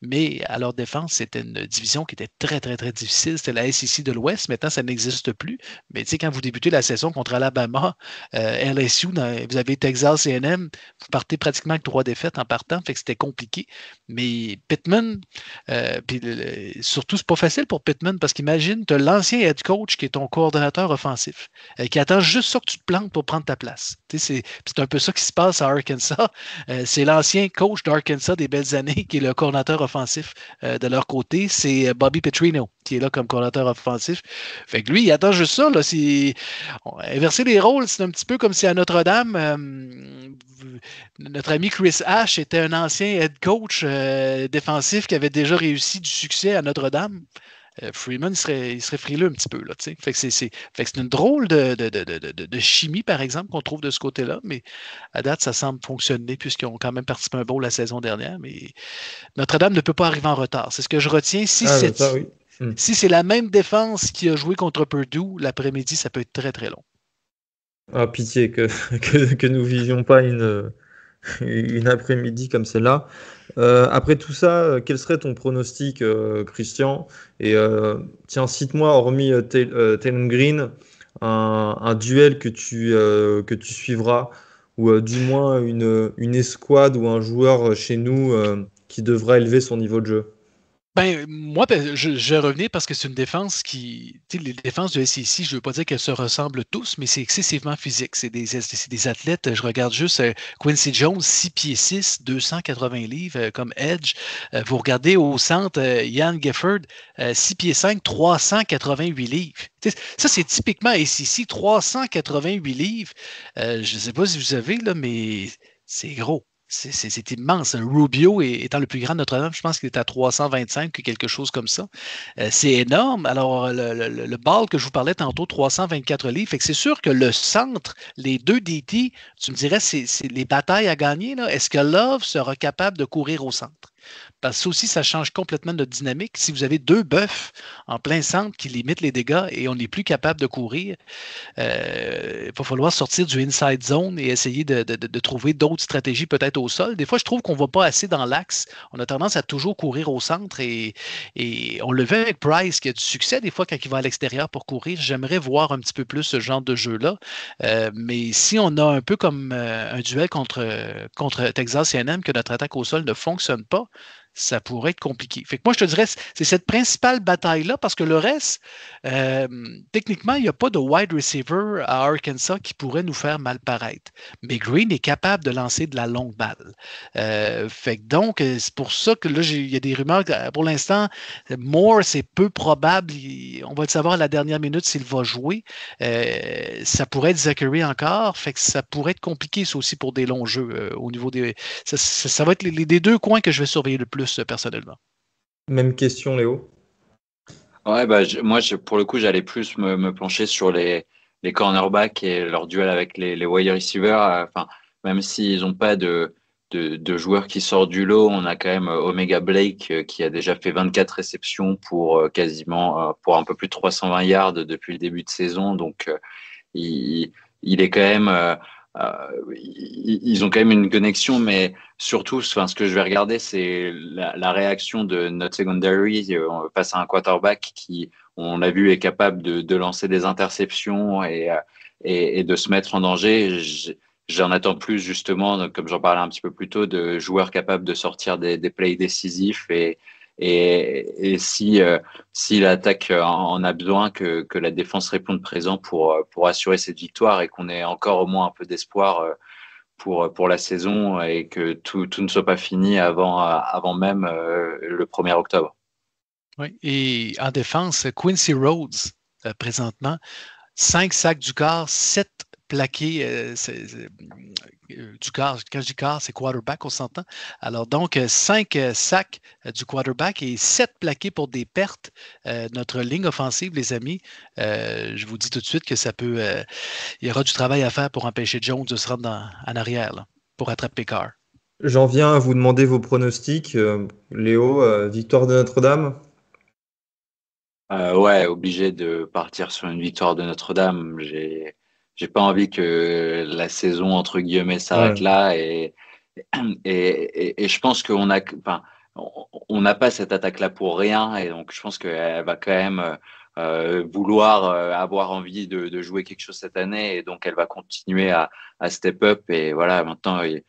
Mais à leur défense, c'était une division qui était très, très, très difficile. C'était la SEC de l'Ouest. Maintenant, ça n'existe plus. Mais tu sais, quand vous débutez la saison contre Alabama, LSU, vous avez Texas A&M, vous partez pratiquement avec 3 défaites en partant. Fait que c'était compliqué. Mais Pittman, puis surtout, c'est pas facile pour Pittman parce qu'imagine, tu as l'ancien head coach qui est ton coordonnateur offensif, qui attend juste ça que tu te plantes pour prendre ta place. C'est un peu ça qui se passe à Arkansas. C'est l'ancien coach d'Arkansas des belles années qui est le coordonnateur offensif de leur côté. C'est Bobby Petrino qui est là comme coordonnateur offensif. Fait que lui, il attend juste ça. Là, inverser les rôles, c'est un petit peu comme si à Notre-Dame, notre ami Chris Ash était un ancien head coach défensif qui avait déjà réussi du succès à Notre-Dame. Freeman, il serait frileux un petit peu. Là, fait que c'est une drôle de chimie, par exemple, qu'on trouve de ce côté-là, mais à date, ça semble fonctionner puisqu'ils ont quand même participé à un bowl la saison dernière. Mais Notre-Dame ne peut pas arriver en retard. C'est ce que je retiens. Ah, ben ça, oui. Si c'est la même défense qui a joué contre Purdue l'après-midi, ça peut être très, très long. Ah, pitié que nous vivions pas une après-midi comme celle-là. Après tout ça, quel serait ton pronostic, Christian? Et tiens, cite-moi, hormis Taylor Green, un duel que tu suivras, ou du moins une escouade ou un joueur chez nous qui devra élever son niveau de jeu. Moi, je vais revenir parce que c'est une défense qui. Tu sais, les défenses de SEC, je ne veux pas dire qu'elles se ressemblent tous, mais c'est excessivement physique. C'est des athlètes. Je regarde juste Quincy Jones, 6 pieds 6, 280 livres comme Edge. Vous regardez au centre Ian Gifford, 6 pieds 5, 388 livres. Tu sais, ça, c'est typiquement SEC, 388 livres. Je ne sais pas si vous savez, là, mais c'est gros. C'est immense. Rubio étant le plus grand de Notre-Dame, je pense qu'il est à 325 ou quelque chose comme ça. C'est énorme. Alors, le ball que je vous parlais tantôt, 324 livres. Fait que c'est sûr que le centre, les deux DT, tu me dirais, c'est les batailles à gagner. Est-ce que Love sera capable de courir au centre? Parce que ça aussi, ça change complètement notre dynamique. Si vous avez deux bœufs en plein centre qui limitent les dégâts et on n'est plus capable de courir, il va falloir sortir du inside zone et essayer de trouver d'autres stratégies peut-être au sol. Des fois, je trouve qu'on ne va pas assez dans l'axe. On a tendance à toujours courir au centre et on le fait avec Price qui a du succès des fois quand il va à l'extérieur pour courir. J'aimerais voir un petit peu plus ce genre de jeu-là. Mais si on a un peu comme un duel contre Texas A&M que notre attaque au sol ne fonctionne pas, ça pourrait être compliqué. Fait que moi, je te dirais, c'est cette principale bataille-là, parce que le reste, techniquement, il n'y a pas de wide receiver à Arkansas qui pourrait nous faire mal paraître. Mais Green est capable de lancer de la longue balle. Fait que donc, c'est pour ça que là, il y a des rumeurs. Pour l'instant, Moore, c'est peu probable. On va le savoir à la dernière minute s'il va jouer. Ça pourrait être Zachary encore. Fait que ça pourrait être compliqué, ça aussi, pour des longs jeux au niveau des. Ça va être les deux coins que je vais surveiller le plus personnellement. Même question, Léo. Ouais, pour le coup, j'allais plus me pencher sur les cornerbacks et leur duel avec les wide receivers. Enfin, même s'ils n'ont pas de joueurs qui sortent du lot, on a quand même Omega Blake qui a déjà fait 24 réceptions pour quasiment pour un peu plus de 320 yards depuis le début de saison. Donc, il est quand même. Ils ont quand même une connexion, mais surtout, enfin, ce que je vais regarder, c'est la réaction de notre secondary face à un quarterback qui, on l'a vu, est capable de lancer des interceptions et de se mettre en danger. J'en attends plus, justement, comme j'en parlais un petit peu plus tôt, de joueurs capables de sortir des plays décisifs et si l'attaque en a besoin, que la défense réponde présent pour assurer cette victoire et qu'on ait encore au moins un peu d'espoir pour la saison et que tout ne soit pas fini avant même le 1er octobre. Oui, et en défense, Quincy Rhodes, présentement, 5 sacs du quart, 7 plaqués du quart. Quand je dis quart, c'est quarterback, on s'entend. Alors donc, 5 sacs du quarterback et 7 plaqués pour des pertes. Notre ligne offensive, les amis, je vous dis tout de suite que ça peut... il y aura du travail à faire pour empêcher Jones de se rendre en arrière, là, pour attraper Carr. J'en viens à vous demander vos pronostics. Léo, victoire de Notre-Dame? Ouais, obligé de partir sur une victoire de Notre-Dame. J'ai pas envie que la saison, entre guillemets, s'arrête Ouais. là. Et je pense on n'a pas cette attaque-là pour rien. Et donc, je pense qu'elle va quand même vouloir avoir envie de jouer quelque chose cette année. Et donc, elle va continuer à step up. Et voilà, maintenant, il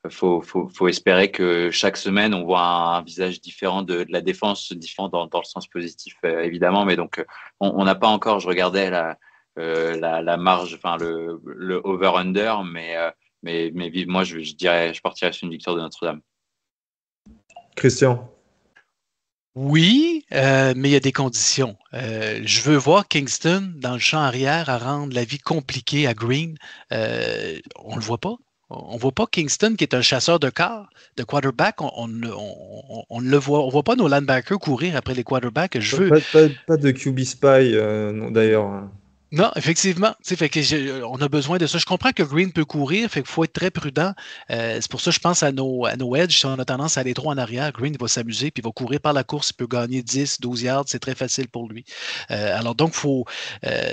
faut espérer que chaque semaine, on voit un visage différent de la défense, différent dans le sens positif, évidemment. Mais donc, on n'a pas encore, je regardais la marge, enfin, le over-under, mais moi, je partirais sur une victoire de Notre-Dame. Christian? Oui, mais il y a des conditions. Je veux voir Kingston dans le champ arrière à rendre la vie compliquée à Green. On le voit pas. On ne voit pas Kingston, qui est un chasseur de quarterback. On ne le voit. On voit pas nos linebackers courir après les quarterbacks. Pas de QB spy, non, d'ailleurs. Non, effectivement. Fait que on a besoin de ça. Je comprends que Green peut courir, fait qu'il faut être très prudent. C'est pour ça que je pense à nos edges. Si on a tendance à aller trop en arrière, Green il va s'amuser, puis il va courir par la course, il peut gagner 10, 12 yards, c'est très facile pour lui. Alors donc,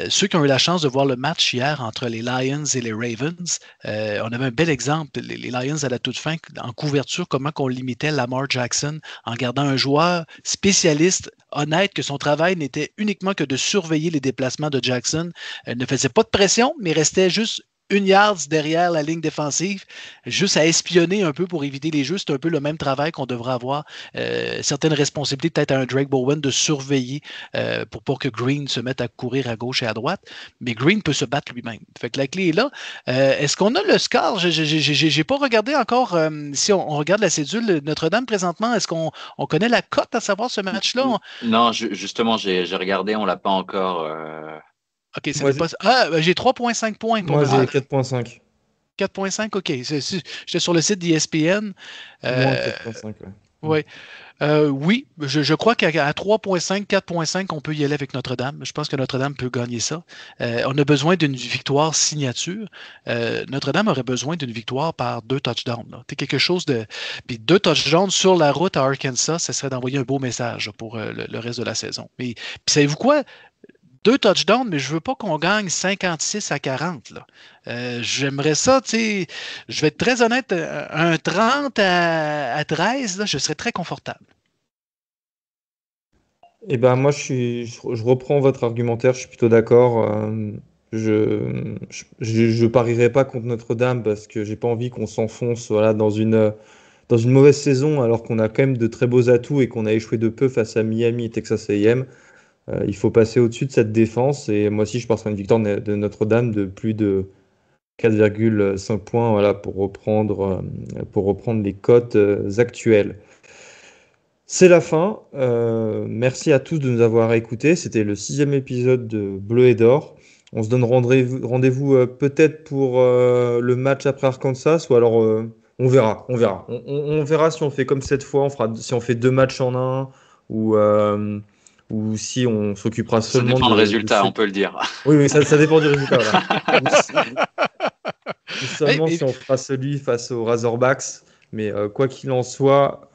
ceux qui ont eu la chance de voir le match hier entre les Lions et les Ravens, on avait un bel exemple. Les Lions à la toute fin, en couverture, comment qu'on limitait Lamar Jackson en gardant un joueur spécialiste, honnête, que son travail n'était uniquement que de surveiller les déplacements de Jackson. Elle ne faisait pas de pression, mais restait juste 1 yard derrière la ligne défensive, juste à espionner un peu pour éviter les jeux. C'est un peu le même travail qu'on devrait avoir. Certaines responsabilités, peut-être à un Drake Bowen de surveiller pour pas que Green se mette à courir à gauche et à droite. Mais Green peut se battre lui-même. Fait que la clé est là. Est-ce qu'on a le score? J'ai pas regardé encore. Si on regarde la cédule de Notre-Dame présentement, est-ce qu'on connaît la cote à savoir ce match-là? Non, justement, j'ai regardé, on l'a pas encore. OK, ça n'est pas. J'ai 3,5 points pour moi, j'ai 4,5. 4,5, OK. J'étais sur le site d'ESPN. Moins 4,5, ouais. Oui, je crois qu'à 3,5, 4,5, on peut y aller avec Notre-Dame. Je pense que Notre-Dame peut gagner ça. On a besoin d'une victoire signature. Notre-Dame aurait besoin d'une victoire par 2 touchdowns. C'est quelque chose de. Puis 2 touchdowns sur la route à Arkansas, ça serait d'envoyer un beau message pour le reste de la saison. Mais puis savez-vous quoi? 2 touchdowns, mais je ne veux pas qu'on gagne 56-40. Là. J'aimerais ça, tu sais, je vais être très honnête, un 30 à 13, là, je serais très confortable. Eh ben moi, je reprends votre argumentaire, je suis plutôt d'accord. Je parierai pas contre Notre-Dame parce que j'ai pas envie qu'on s'enfonce voilà, dans une mauvaise saison alors qu'on a quand même de très beaux atouts et qu'on a échoué de peu face à Miami et Texas A&M. Il faut passer au-dessus de cette défense et moi aussi je pense à une victoire de Notre-Dame de plus de 4,5 points voilà, pour reprendre les cotes actuelles. C'est la fin. Merci à tous de nous avoir écoutés. C'était le 6e épisode de Bleu et d'Or. On se donne rendez-vous peut-être pour le match après Arkansas ou alors on verra. On verra si on fait comme cette fois, si on fait 2 matchs en un ou si on s'occupera seulement. Ça dépend du résultat, on peut le dire. Oui, ça dépend du résultat. Voilà. Ou seulement si on fera celui face aux Razorbacks. Mais quoi qu'il en soit,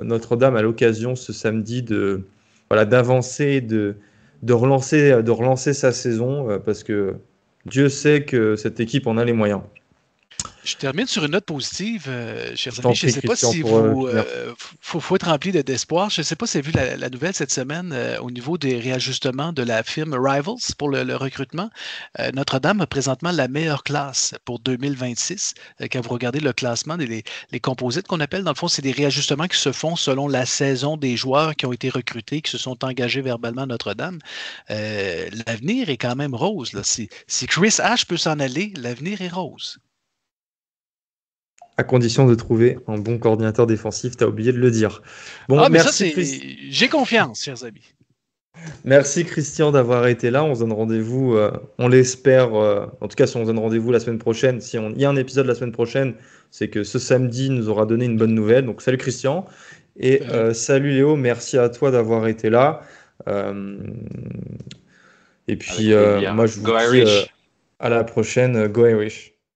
Notre-Dame a l'occasion ce samedi d'avancer, de relancer sa saison parce que Dieu sait que cette équipe en a les moyens. Je termine sur une note positive, chers amis. Je ne sais pas si vous. Faut être rempli d'espoir. Je ne sais pas si vous avez vu la nouvelle cette semaine au niveau des réajustements de la firme Rivals pour le recrutement. Notre-Dame a présentement la meilleure classe pour 2026. Quand vous regardez le classement, les composites qu'on appelle, dans le fond, c'est des réajustements qui se font selon la saison des joueurs qui ont été recrutés, qui se sont engagés verbalement à Notre-Dame. L'avenir est quand même rose. Là. Si Chris Ash peut s'en aller, l'avenir est rose. À condition de trouver un bon coordinateur défensif, tu as oublié de le dire. Bon, merci. J'ai confiance, chers amis. Merci Christian d'avoir été là. On se donne rendez-vous, on l'espère. En tout cas, si on se donne rendez-vous la semaine prochaine, il y a un épisode la semaine prochaine, c'est que ce samedi nous aura donné une bonne nouvelle. Donc salut Christian. Et salut Léo, merci à toi d'avoir été là. Et puis moi je vous dis à la prochaine. Go Irish.